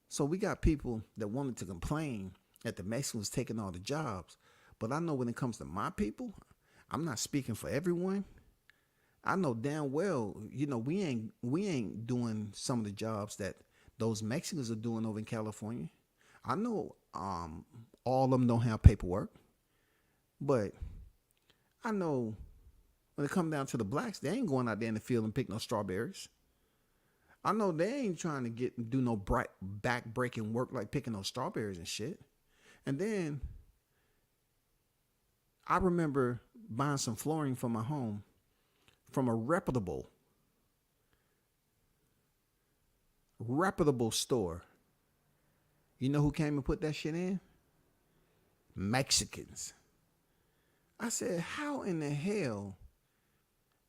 So we got people that wanted to complain that the Mexicans was taking all the jobs. But I know when it comes to my people, I'm not speaking for everyone. I know damn well, you know, we ain't doing some of the jobs that those Mexicans are doing over in California. I know all of them don't have paperwork, but I know when it comes down to the blacks, they ain't going out there in the field and pick no strawberries. I know they ain't trying to do no back-breaking work like picking those strawberries and shit. And then I remember buying some flooring for my home from a reputable store. You know who came and put that shit in? Mexicans. I said, how in the hell?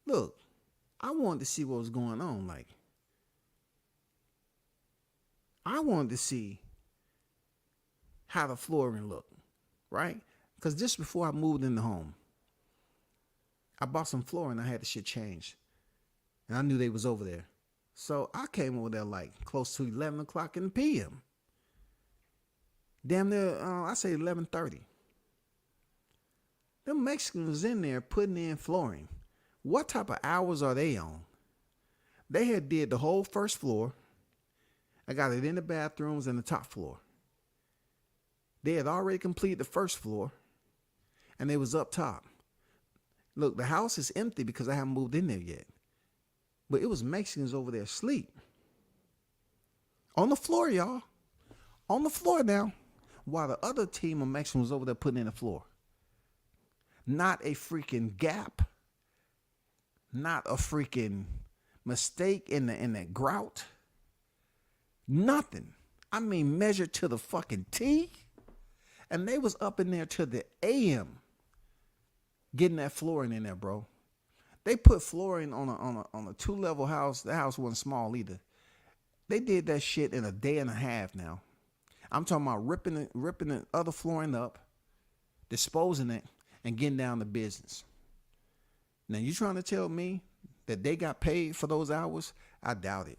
Look, I wanted to see what was going on. Like, I wanted to see how the flooring looked, right? Because just before I moved in the home, I bought some flooring. I had the shit changed. And I knew they was over there. So I came over there like close to 11 o'clock in the p.m. Damn near, I say 11:30. Them Mexicans was in there putting in flooring. What type of hours are they on? They had did the whole first floor. I got it in the bathrooms and the top floor. They had already completed the first floor, and they was up top. Look, the house is empty because I haven't moved in there yet. But it was Mexicans over there asleep. On the floor, y'all. On the floor now. While the other team of Mexicans was over there putting in the floor. Not a freaking gap. Not a freaking mistake in the grout. Nothing. I mean, measured to the fucking T. And they was up in there till the AM. getting that flooring in there, bro. They put flooring on a 2-level house. The house wasn't small either. They did that shit in a day and a half now. I'm talking about ripping the other flooring up, disposing it, and getting down to business. Now, you trying to tell me that they got paid for those hours? I doubt it.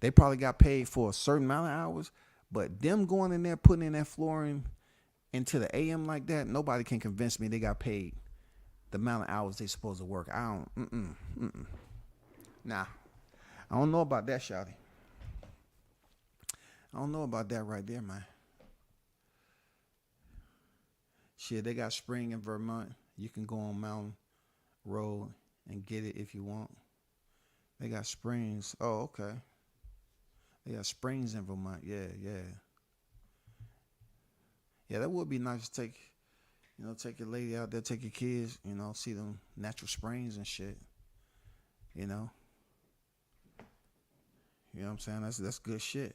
They probably got paid for a certain amount of hours, but them going in there, putting in that flooring into the AM like that, nobody can convince me they got paid the amount of hours they supposed to work. I don't, Nah, I don't know about that, shawty. I don't know about that right there, man. Shit, they got spring in Vermont. You can go on Mountain Road and get it if you want. They got springs. Oh, okay. They got springs in Vermont. Yeah. Yeah, that would be nice to take, take your lady out there, take your kids, see them natural springs and shit. You know what I'm saying? That's good shit.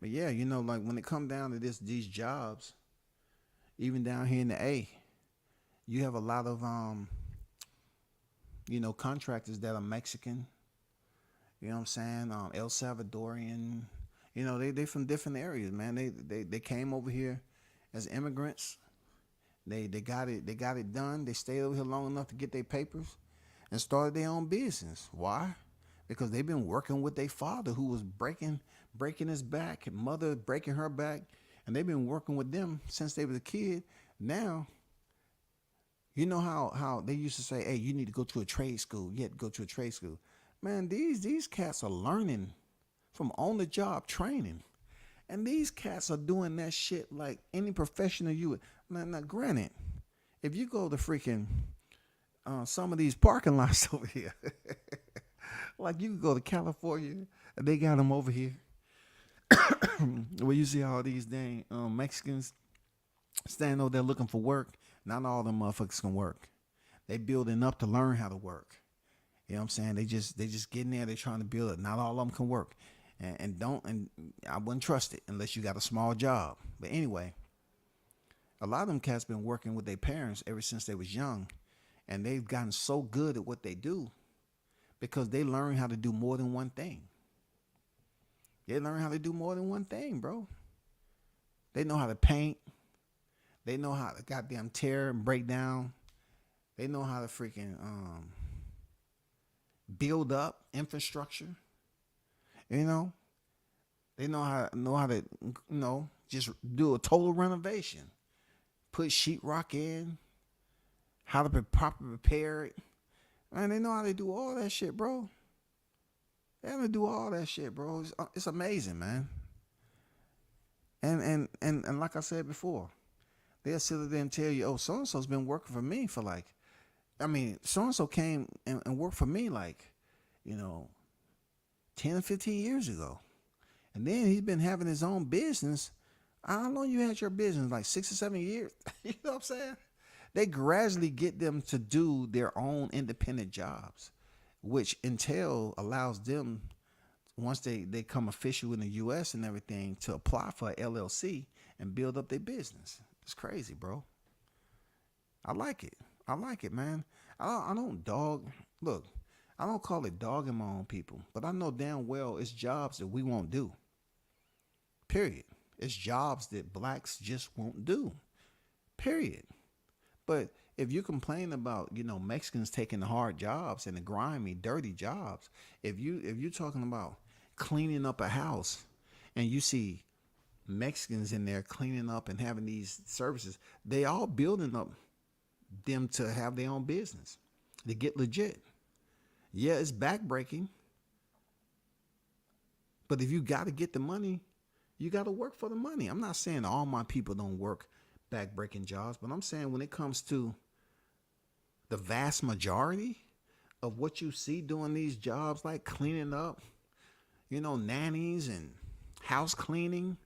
But yeah, like when it come down to these jobs, even down here in the A, you have a lot of contractors that are Mexican. You know what I'm saying? El Salvadorian. They from different areas, man. They came over here as immigrants. They got it done. They stayed over here long enough to get their papers and started their own business. Why? Because they've been working with their father who was breaking his back, and mother breaking her back, and they've been working with them since they was a kid. Now, you know how they used to say, hey, you need to go to a trade school. You had to go to a trade school. Man, these cats are learning from on-the-job training. And these cats are doing that shit like any professional you would. Now, granted, if you go to freaking some of these parking lots over here, like you can go to California, and they got them over here, where you see all these dang Mexicans standing over there looking for work. Not all them motherfuckers can work. They building up to learn how to work. You know what I'm saying? They just get in there. They're trying to build it. Not all of them can work. And I wouldn't trust it unless you got a small job. But anyway, a lot of them cats been working with their parents ever since they was young. And they've gotten so good at what they do because they learn how to do more than one thing. They learn how to do more than one thing, bro. They know how to paint. They know how to goddamn tear and break down. They know how to freaking build up infrastructure. They know how to just do a total renovation. Put sheetrock in. How to properly repair it. Man, they know how to do all that shit, bro. They have to do all that shit, bro. It's amazing, man. And like I said before, they'll sit there and tell you, oh, so-and-so's been working for me for so-and-so came and worked for me 10 or 15 years ago. And then he's been having his own business. How long you had your business? Like 6 or 7 years? You know what I'm saying? They gradually get them to do their own independent jobs, which allows them, once they come official in the U.S. and everything, to apply for a LLC and build up their business. It's crazy, bro. I like it, man. I don't dog. Look, I don't call it dogging my own people, but I know damn well it's jobs that we won't do. Period. It's jobs that blacks just won't do. Period. But if you complain about, Mexicans taking the hard jobs and the grimy, dirty jobs, if you're talking about cleaning up a house and you see Mexicans in there cleaning up and having these services, they all building up them to have their own business, to get legit. Yeah, it's backbreaking. But if you got to get the money, you got to work for the money. I'm not saying all my people don't work backbreaking jobs, but I'm saying when it comes to the vast majority of what you see doing these jobs, like cleaning up, nannies and house cleaning,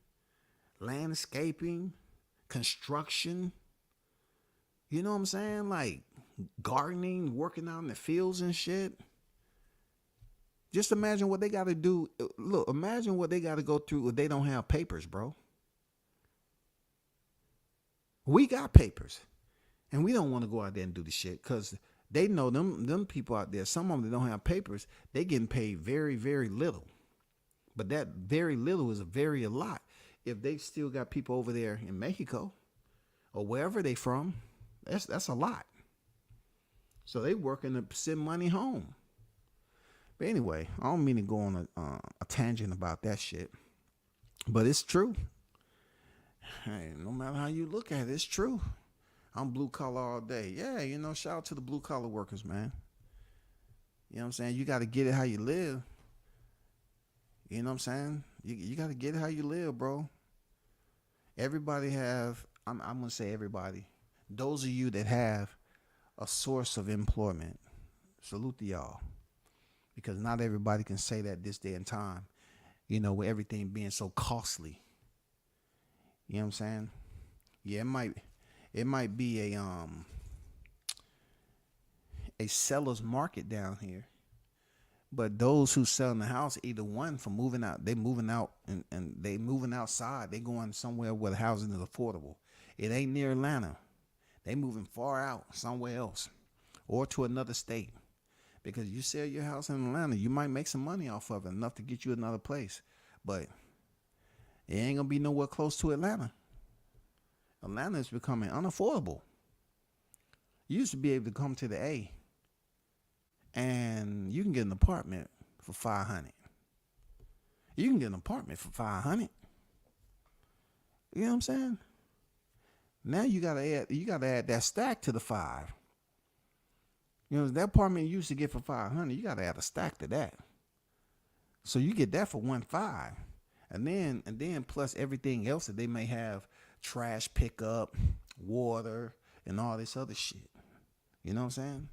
landscaping, construction, you know what I'm saying? Like gardening, working out in the fields and shit. Just imagine what they got to do. Look, imagine what they got to go through if they don't have papers, bro. We got papers. And we don't want to go out there and do the shit because they know them people out there, some of them that don't have papers, they getting paid very, very little. But that very little is a lot. If they still got people over there in Mexico or wherever they from, that's a lot. So they working to send money home. But anyway, I don't mean to go on a tangent about that shit. But it's true. Hey, no matter how you look at it, it's true. I'm blue collar all day. Yeah, shout out to the blue collar workers, man. You know what I'm saying? You got to get it how you live. You know what I'm saying? You got to get it how you live, bro. Everybody I'm going to say everybody. Those of you that have a source of employment, salute to y'all. Because not everybody can say that this day and time, with everything being so costly. You know what I'm saying? Yeah, it might be a seller's market down here. But those who selling the house, either one for moving out, they moving out and they moving outside. They going somewhere where the housing is affordable. It ain't near Atlanta. They moving far out somewhere else or to another state. Because you sell your house in Atlanta, you might make some money off of it, enough to get you another place. But it ain't going to be nowhere close to Atlanta. Atlanta is becoming unaffordable. You used to be able to come to the A and you can get an apartment for $500. You can get an apartment for $500. You know what I'm saying? Now you gotta add that stack to the $500. That apartment you used to get for $500, you gotta add a stack to that. So you get that for $1,500. And then plus everything else that they may have, trash pickup, water, and all this other shit. You know what I'm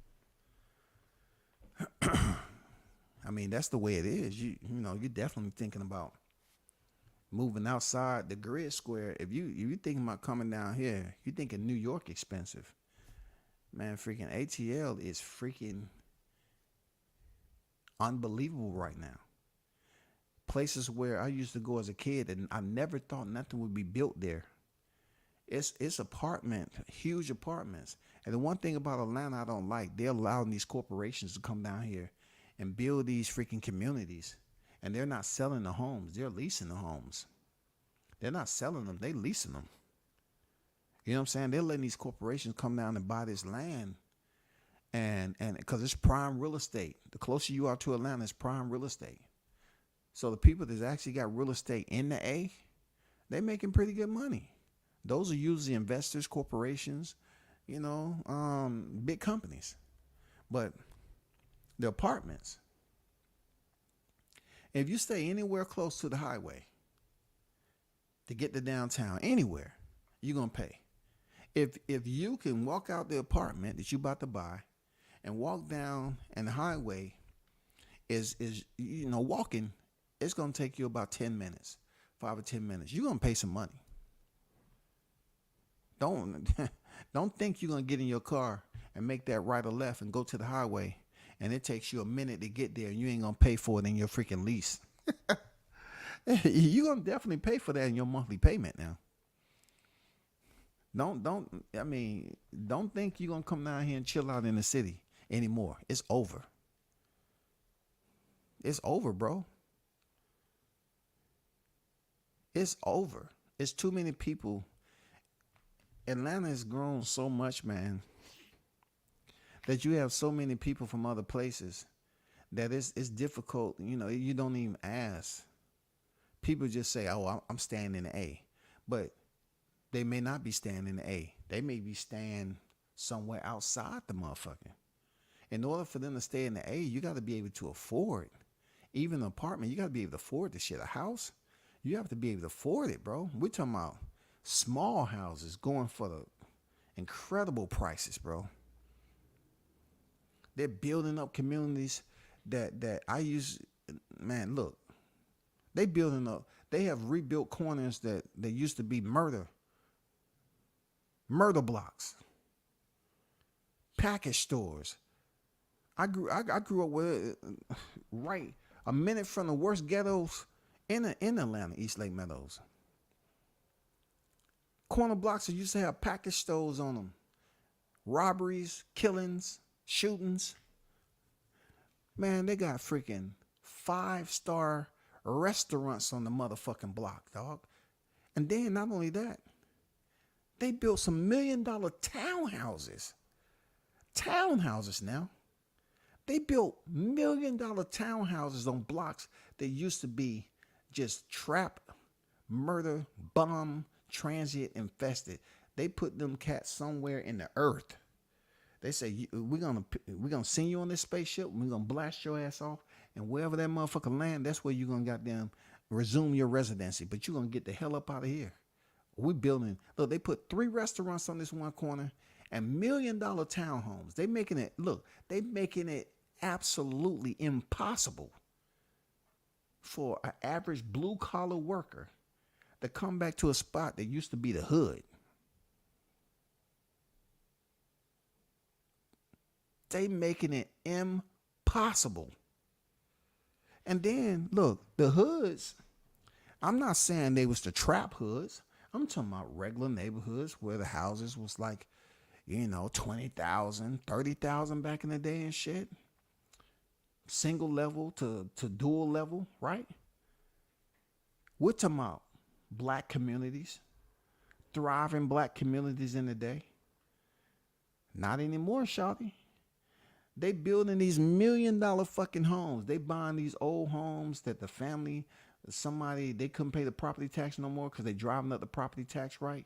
saying? I mean, that's the way it is. You're definitely thinking about moving outside the grid square. If you thinking about coming down here, you thinking New York expensive. Man, freaking ATL is freaking unbelievable right now. Places where I used to go as a kid and I never thought nothing would be built there. It's huge apartments. And the one thing about Atlanta I don't like, they're allowing these corporations to come down here and build these freaking communities. And they're not selling the homes. They're leasing the homes. They're not selling them. They leasing them. You know what I'm saying? They're letting these corporations come down and buy this land. And because it's prime real estate. The closer you are to Atlanta, it's prime real estate. So the people that's actually got real estate in the A, they're making pretty good money. Those are usually investors, corporations, big companies. But the apartments, if you stay anywhere close to the highway to get to downtown, anywhere, you're going to pay. If you can walk out the apartment that you're about to buy and walk down and the highway is walking, it's going to take you about 10 minutes, 5 or 10 minutes. You're going to pay some money. Don't think you're going to get in your car and make that right or left and go to the highway and it takes you a minute to get there and you ain't going to pay for it in your freaking lease. You're going to definitely pay for that in your monthly payment now. Don't think you're going to come down here and chill out in the city anymore. It's over. It's over, bro. It's over. It's too many people. Atlanta has grown so much, man, that you have so many people from other places that it's difficult. You don't even ask. People just say, oh, I'm staying in the A. But they may not be staying in the A. They may be staying somewhere outside the motherfucker. In order for them to stay in the A, you got to be able to afford even an apartment. You got to be able to afford this shit. A house, you have to be able to afford it, bro. We're talking about small houses going for the incredible prices, bro. They're building up communities that I use. Man, look, they building up. They have rebuilt corners that used to be murder blocks, package stores. I grew up with right a minute from the worst ghettos in Atlanta, East Lake Meadows. Corner blocks that used to have package stores on them. robberies, killings, shootings. Man, they got freaking 5-star restaurants on the motherfucking block, dog. And then not only that, they built some $1 million townhouses. Townhouses now. They built $1 million townhouses on blocks that used to be just trap, murder, bomb, transit infested. They put them cats somewhere in the earth. They say, we're gonna send you on this spaceship. We're gonna blast your ass off, and wherever that motherfucker land, that's where you're gonna goddamn resume your residency. But you're gonna get the hell up out of here. We building. Look, they put 3 restaurants on this one corner and $1 million townhomes. They making it. Look, they making it absolutely impossible for an average blue collar worker to come back to a spot that used to be the hood. They making it impossible. And then look, the hoods, I'm not saying they was the trap hoods. I'm talking about regular neighborhoods where the houses was like, 20,000, 30,000 back in the day and shit. Single level to dual level, right? We're talking about black communities, thriving black communities in the day. Not anymore, shawty. They building these $1 million fucking homes. They buying these old homes that the family, they couldn't pay the property tax no more because they driving up the property tax, right?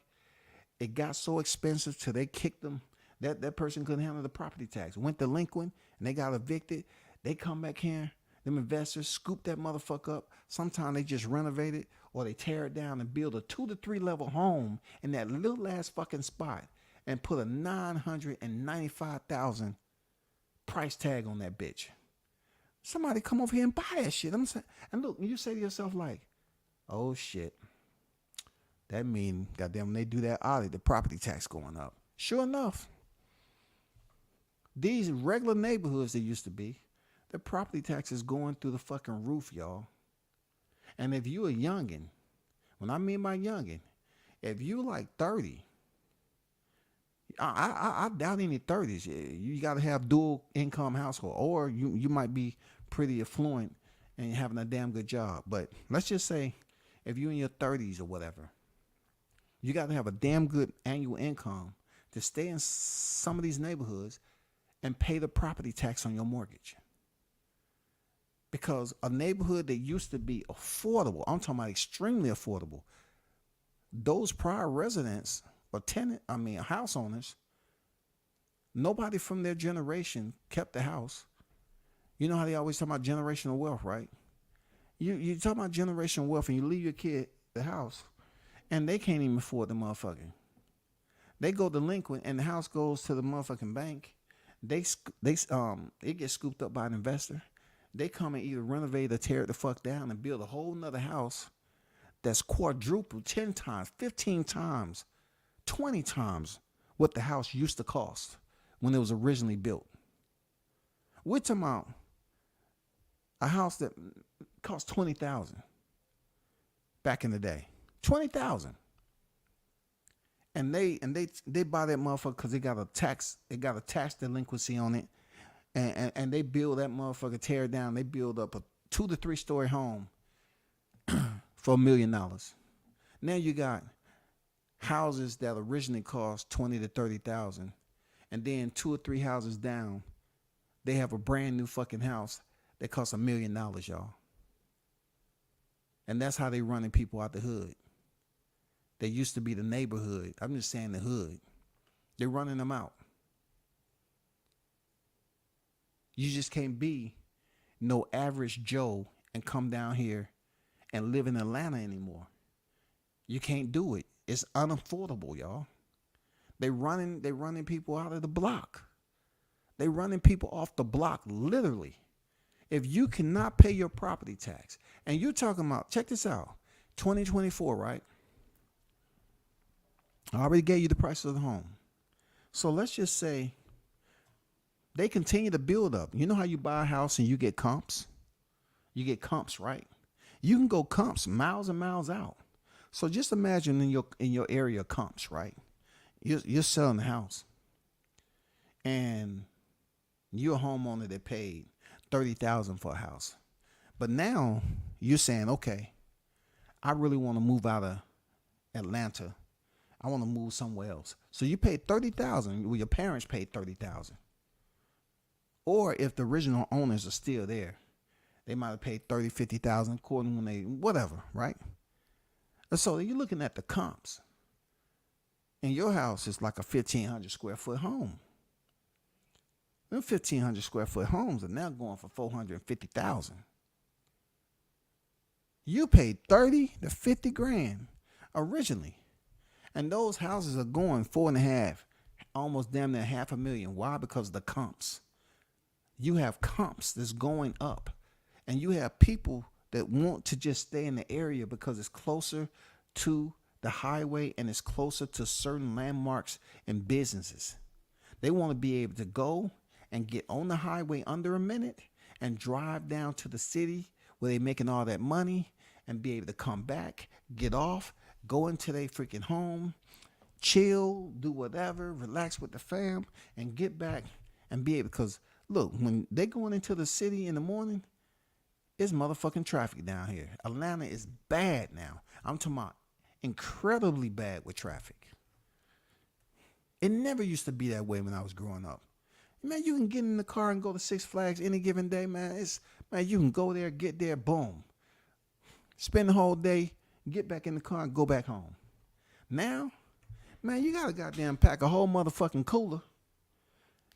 It got so expensive till they kicked them. That person couldn't handle the property tax. Went delinquent and they got evicted. They come back here, them investors scoop that motherfucker up. Sometimes they just renovate it or they tear it down and build a 2 to 3 level home in that little ass fucking spot and put a $995,000 price tag on that bitch. Somebody come over here and buy that shit. I'm saying, and look, you say to yourself like, oh shit, that mean goddamn when they do that audit, the property tax going up. Sure enough, these regular neighborhoods that used to be, the property tax is going through the fucking roof, y'all. And if you a youngin, when I mean by youngin, if you like 30, I doubt any 30s. You got to have dual income household, or you might be pretty affluent and having a damn good job. But let's just say if you're in your 30s or whatever, you got to have a damn good annual income to stay in some of these neighborhoods and pay the property tax on your mortgage. Because a neighborhood that used to be affordable, I'm talking about extremely affordable, those prior residents or house owners, nobody from their generation kept the house. You know how they always talk about generational wealth, right? You talk about generational wealth and you leave your kid the house and they can't even afford the motherfucking. They go delinquent and the house goes to the motherfucking bank. It gets scooped up by an investor. They come and either renovate or tear it the fuck down and build a whole nother house that's quadruple, 10 times, 15 times, 20 times what the house used to cost when it was originally built. We're talking about a house that cost $20,000 back in the day. $20,000. And they buy that motherfucker because they got a tax delinquency on it. And they build that motherfucker, tear it down. They build up a 2 to 3 story home for $1 million. Now you got houses that originally cost $20,000 to $30,000, and then 2 or 3 houses down, they have a brand new fucking house that costs $1 million, y'all. And that's how they running people out the hood. They used to be the neighborhood. I'm just saying the hood. They're running them out. You just can't be no average Joe and come down here and live in Atlanta anymore. You can't do it. It's unaffordable, y'all. They running people out of the block. They running people off the block, literally. If you cannot pay your property tax, and you're talking about, check this out, 2024, right? I already gave you the price of the home. So let's just say they continue to build up. You know how you buy a house and you get comps? You get comps, right? You can go comps miles and miles out. So just imagine in your area comps, right? You're selling the house. and you're a homeowner that paid $30,000 for a house. But now you're saying, okay, I really want to move out of Atlanta. I want to move somewhere else. So you paid $30,000. Well, your parents paid $30,000. Or if the original owners are still there, they might have paid $30,000, $50,000 according when they whatever, right? And so you're looking at the comps. And your house is like a 1,500 square foot home. Them 1,500 square foot homes are now going for $450,000. You paid 30 to 50 grand originally. And those houses are going 4.5, almost damn near $500,000. Why? Because of the comps. You have comps that's going up. And you have people that want to just stay in the area because it's closer to the highway and it's closer to certain landmarks and businesses. They want to be able to go and get on the highway under a minute and drive down to the city where they're making all that money and be able to come back, get off, go into their freaking home, chill, do whatever, relax with the fam, and get back and be able, because look, when they going into the city in the morning, it's motherfucking traffic down here. Atlanta is bad now. I'm talking about incredibly bad with traffic. It never used to be that way when I was growing up. Man, you can get in the car and go to Six Flags any given day, man. You can go there, get there, boom. Spend the whole day, get back in the car and go back home. Now, man, you gotta goddamn pack a whole motherfucking cooler.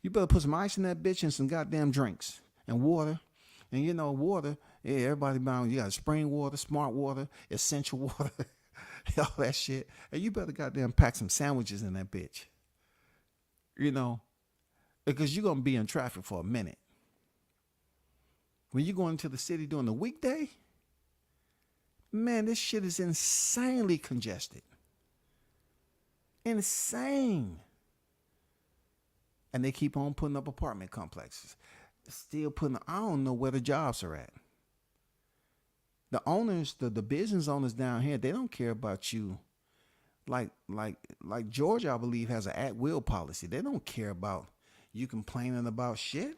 You better put some ice in that bitch and some goddamn drinks and water. And you know, water, yeah, everybody bound. You got spring water, smart water, essential water, all that shit. And you better goddamn pack some sandwiches in that bitch. You know, because you're going to be in traffic for a minute. When you go into the city during the weekday, man, this shit is insanely congested. Insane. And they keep on putting up apartment complexes. Still putting, I don't know where the jobs are at. The owners, the business owners down here, they don't care about you. Like Georgia, I believe, has an at-will policy. They don't care about you complaining about shit.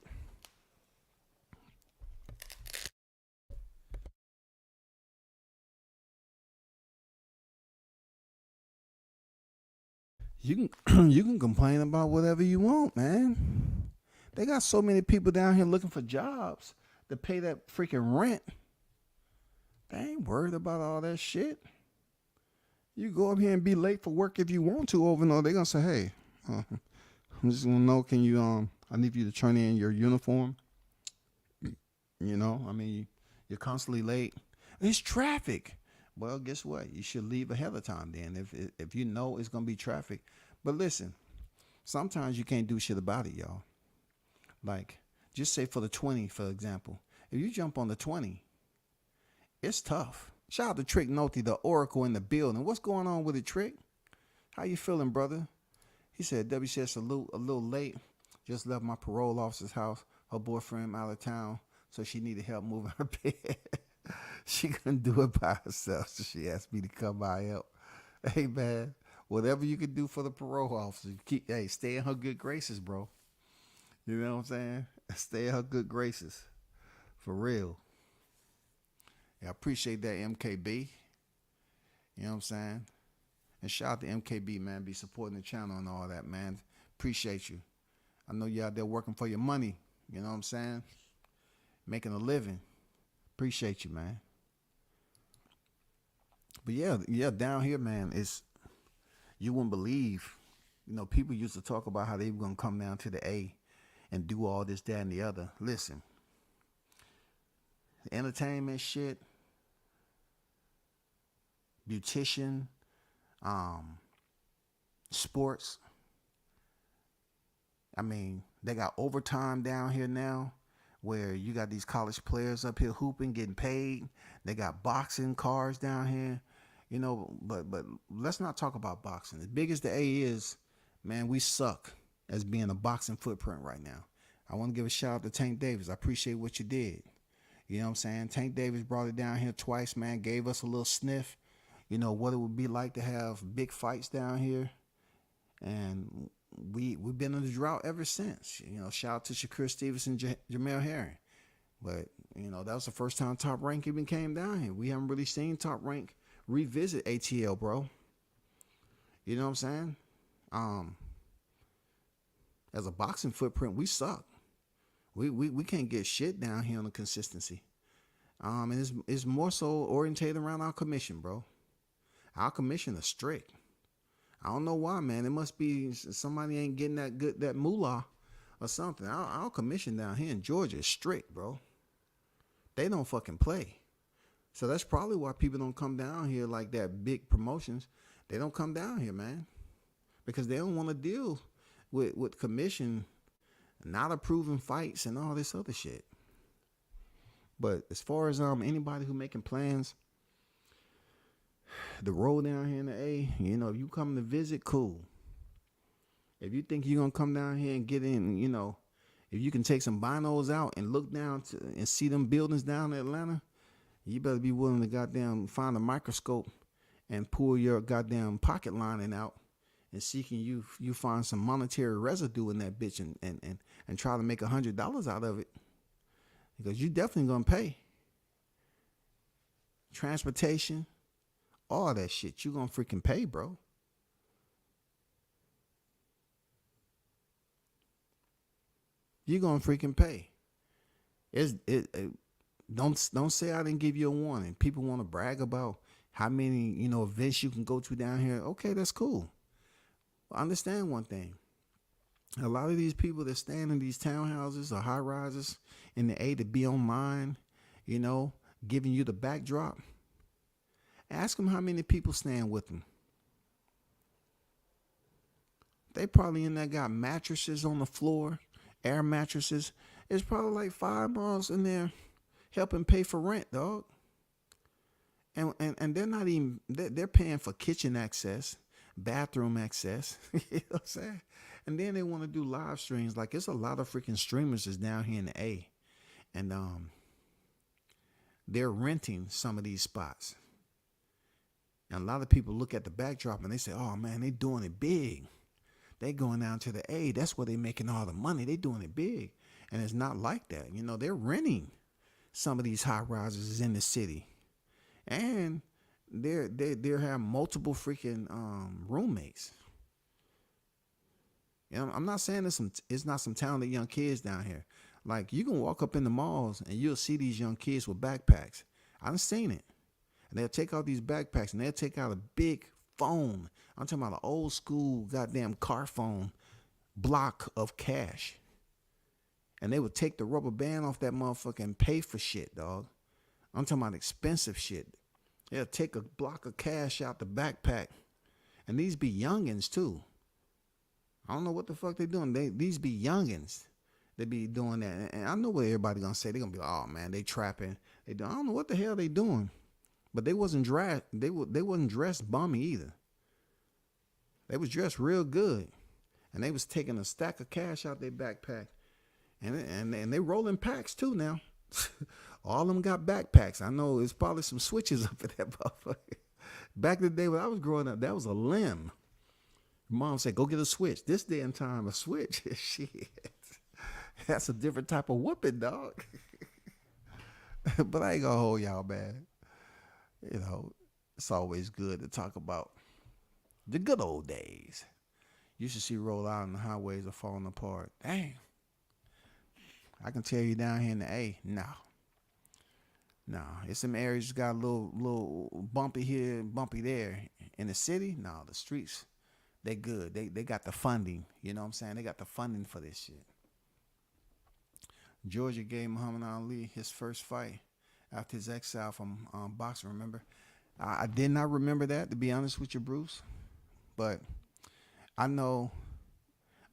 You can complain about whatever you want, man. They got so many people down here looking for jobs to pay that freaking rent. They ain't worried about all that shit. You go up here and be late for work if you want to over and over. They're going to say, hey, I'm just going to know, can you, I need you to turn in your uniform. You know, I mean, you're constantly late. It's traffic. Well, guess what? You should leave ahead of time then if you know it's going to be traffic. But listen, sometimes you can't do shit about it, y'all. Like, just say for the 20, for example. If you jump on the 20, it's tough. Shout out to Trick Noti, the Oracle in the building. What's going on with it, Trick? How you feeling, brother? He said, WCS salute, a little late. Just left my parole officer's house. Her boyfriend out of town, so she needed help moving her bed. She couldn't do it by herself, so she asked me to come by help. Hey, man, whatever you can do for the parole officer, stay in her good graces, bro. You know what I'm saying? Stay in her good graces. For real. Yeah, I appreciate that, MKB. You know what I'm saying? And shout out to MKB, man. Be supporting the channel and all that, man. Appreciate you. I know you out there working for your money. You know what I'm saying? Making a living. Appreciate you, man. But yeah, down here, man, you wouldn't believe. You know, people used to talk about how they were going to come down to the A and do all this, that, and the other. Listen, entertainment shit, beautician, sports. I mean, they got overtime down here now where you got these college players up here hooping, getting paid. They got boxing cars down here, you know, but let's not talk about boxing. As big as the A is, man, we suck as being a boxing footprint right now. I want to give a shout out to Tank Davis. I appreciate what you did. You know what I'm saying? Tank Davis brought it down here twice, man, gave us a little sniff, you know, what it would be like to have big fights down here. And we've been in the drought ever since. You know, shout out to Shakur Stevenson, Jamel Herring. But, you know, that was the first time Top Rank even came down here. We haven't really seen Top Rank revisit ATL, bro. You know what I'm saying? As a boxing footprint, we suck. We can't get shit down here on the consistency. And it's more so orientated around our commission, bro. Our commission is strict. I don't know why, man. It must be somebody ain't getting that moolah or something. Our commission down here in Georgia is strict, bro. They don't fucking play. So that's probably why people don't come down here like that. Big promotions, they don't come down here, man, because they don't want to deal with commission not approving fights and all this other shit. But as far as anybody who making plans, the road down here in the A, you know, if you come to visit, cool. If you think you're gonna come down here and get in, you know, if you can take some binos out and look down and see them buildings down in Atlanta, you better be willing to goddamn find a microscope and pull your goddamn pocket lining out and seeking you find some monetary residue in that bitch and try to make $100 out of it, because you definitely gonna pay. Transportation, all that shit, you gonna freaking pay, bro. You gonna freaking pay. Don't say I didn't give you a warning. People want to brag about how many, you know, events you can go to down here. Okay, that's cool. But understand one thing. A lot of these people that stand in these townhouses or high rises in the A to be online, you know, giving you the backdrop. Ask them how many people stand with them. They probably in there got mattresses on the floor, air mattresses. It's probably like 5 miles in there helping pay for rent, dog. And they're not even, they're paying for kitchen access, bathroom access. You know what I'm saying? And then they want to do live streams. Like, it's a lot of freaking streamers that's down here in the A. And they're renting some of these spots. And a lot of people look at the backdrop and they say, oh man, they doing it big. They going down to the A. That's where they making all the money. They doing it big. And it's not like that. You know, they're renting some of these high rises in the city. And they have multiple freaking roommates. You know, I'm not saying it's not some talented young kids down here. Like, you can walk up in the malls and you'll see these young kids with backpacks. I've seen it. And they'll take out these backpacks and they'll take out a big phone. I'm talking about an old school goddamn car phone block of cash. And they would take the rubber band off that motherfucker and pay for shit, dog. I'm talking about expensive shit. They'll take a block of cash out the backpack. And these be youngins too. I don't know what the fuck they doing. These be youngins. They be doing that. And I know what everybody gonna say. They gonna be like, oh man, they trapping. I don't know what the hell they doing. But they wasn't dressed. They wasn't dressed bummy either. They was dressed real good. And they was taking a stack of cash out their backpack. And they rolling packs too now. All of them got backpacks. I know it's probably some switches up in that motherfucker. Back in the day when I was growing up, that was a limb. Mom said, go get a switch. This day and time, a switch. Shit. That's a different type of whooping, dog. But I ain't gonna hold y'all, man. You know, it's always good to talk about the good old days. You should see roll out and the highways are falling apart. Dang. I can tell you down here in the A, no. It's some areas got a little bumpy here, bumpy there. In the city, no, the streets, they good. They got the funding. You know what I'm saying? They got the funding for this shit. Georgia gave Muhammad Ali his first fight after his exile from boxing, remember? I did not remember that, to be honest with you, Bruce. But I know,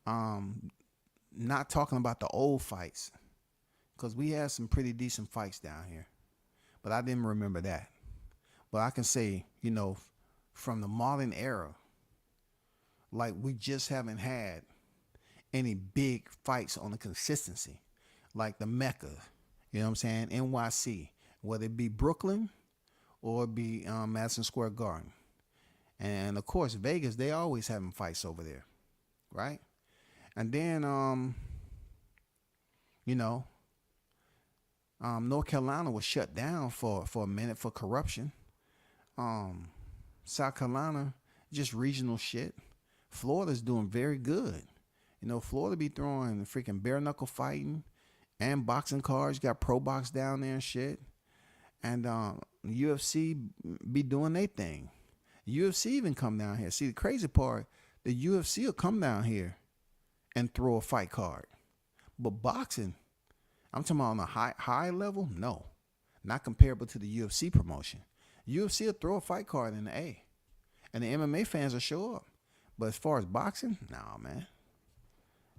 not talking about the old fights, because we had some pretty decent fights down here. But I didn't remember that. But I can say, you know, from the modern era, like, we just haven't had any big fights on the consistency. Like the Mecca, you know what I'm saying? NYC, whether it be Brooklyn or it be Madison Square Garden. And of course, Vegas, they always having fights over there, right? And then, you know, North Carolina was shut down for a minute for corruption. South Carolina, just regional shit. Florida's doing very good. You know, Florida be throwing freaking bare knuckle fighting and boxing cards. Got pro box down there and shit. And UFC be doing their thing. UFC even come down here. See, the crazy part, the UFC will come down here and throw a fight card. But boxing, I'm talking about on a high level, no. Not comparable to the UFC promotion. UFC will throw a fight card in the A. And the MMA fans will show up. But as far as boxing, nah, man.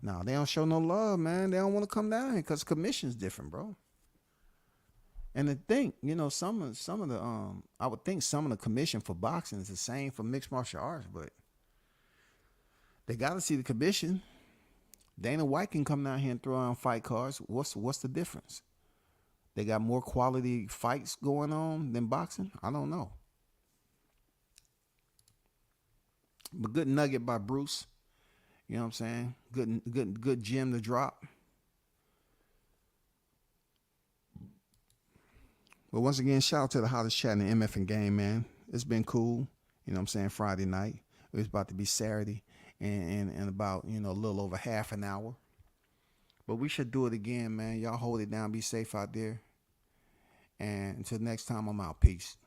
No, they don't show no love, man. They don't want to come down here because commission's different, bro. And to think, you know, some of the I would think some of the commission for boxing is the same for mixed martial arts, but they got to see the commission. Dana White can come down here and throw on fight cards. What's the difference? They got more quality fights going on than boxing? I don't know. But good nugget by Bruce. You know what I'm saying? Good gem to drop. But once again, shout out to the hottest chat in the MF and game, man. It's been cool. You know what I'm saying? Friday night. It was about to be Saturday in about, you know, a little over half an hour. But we should do it again, man. Y'all hold it down. Be safe out there. And until next time, I'm out. Peace.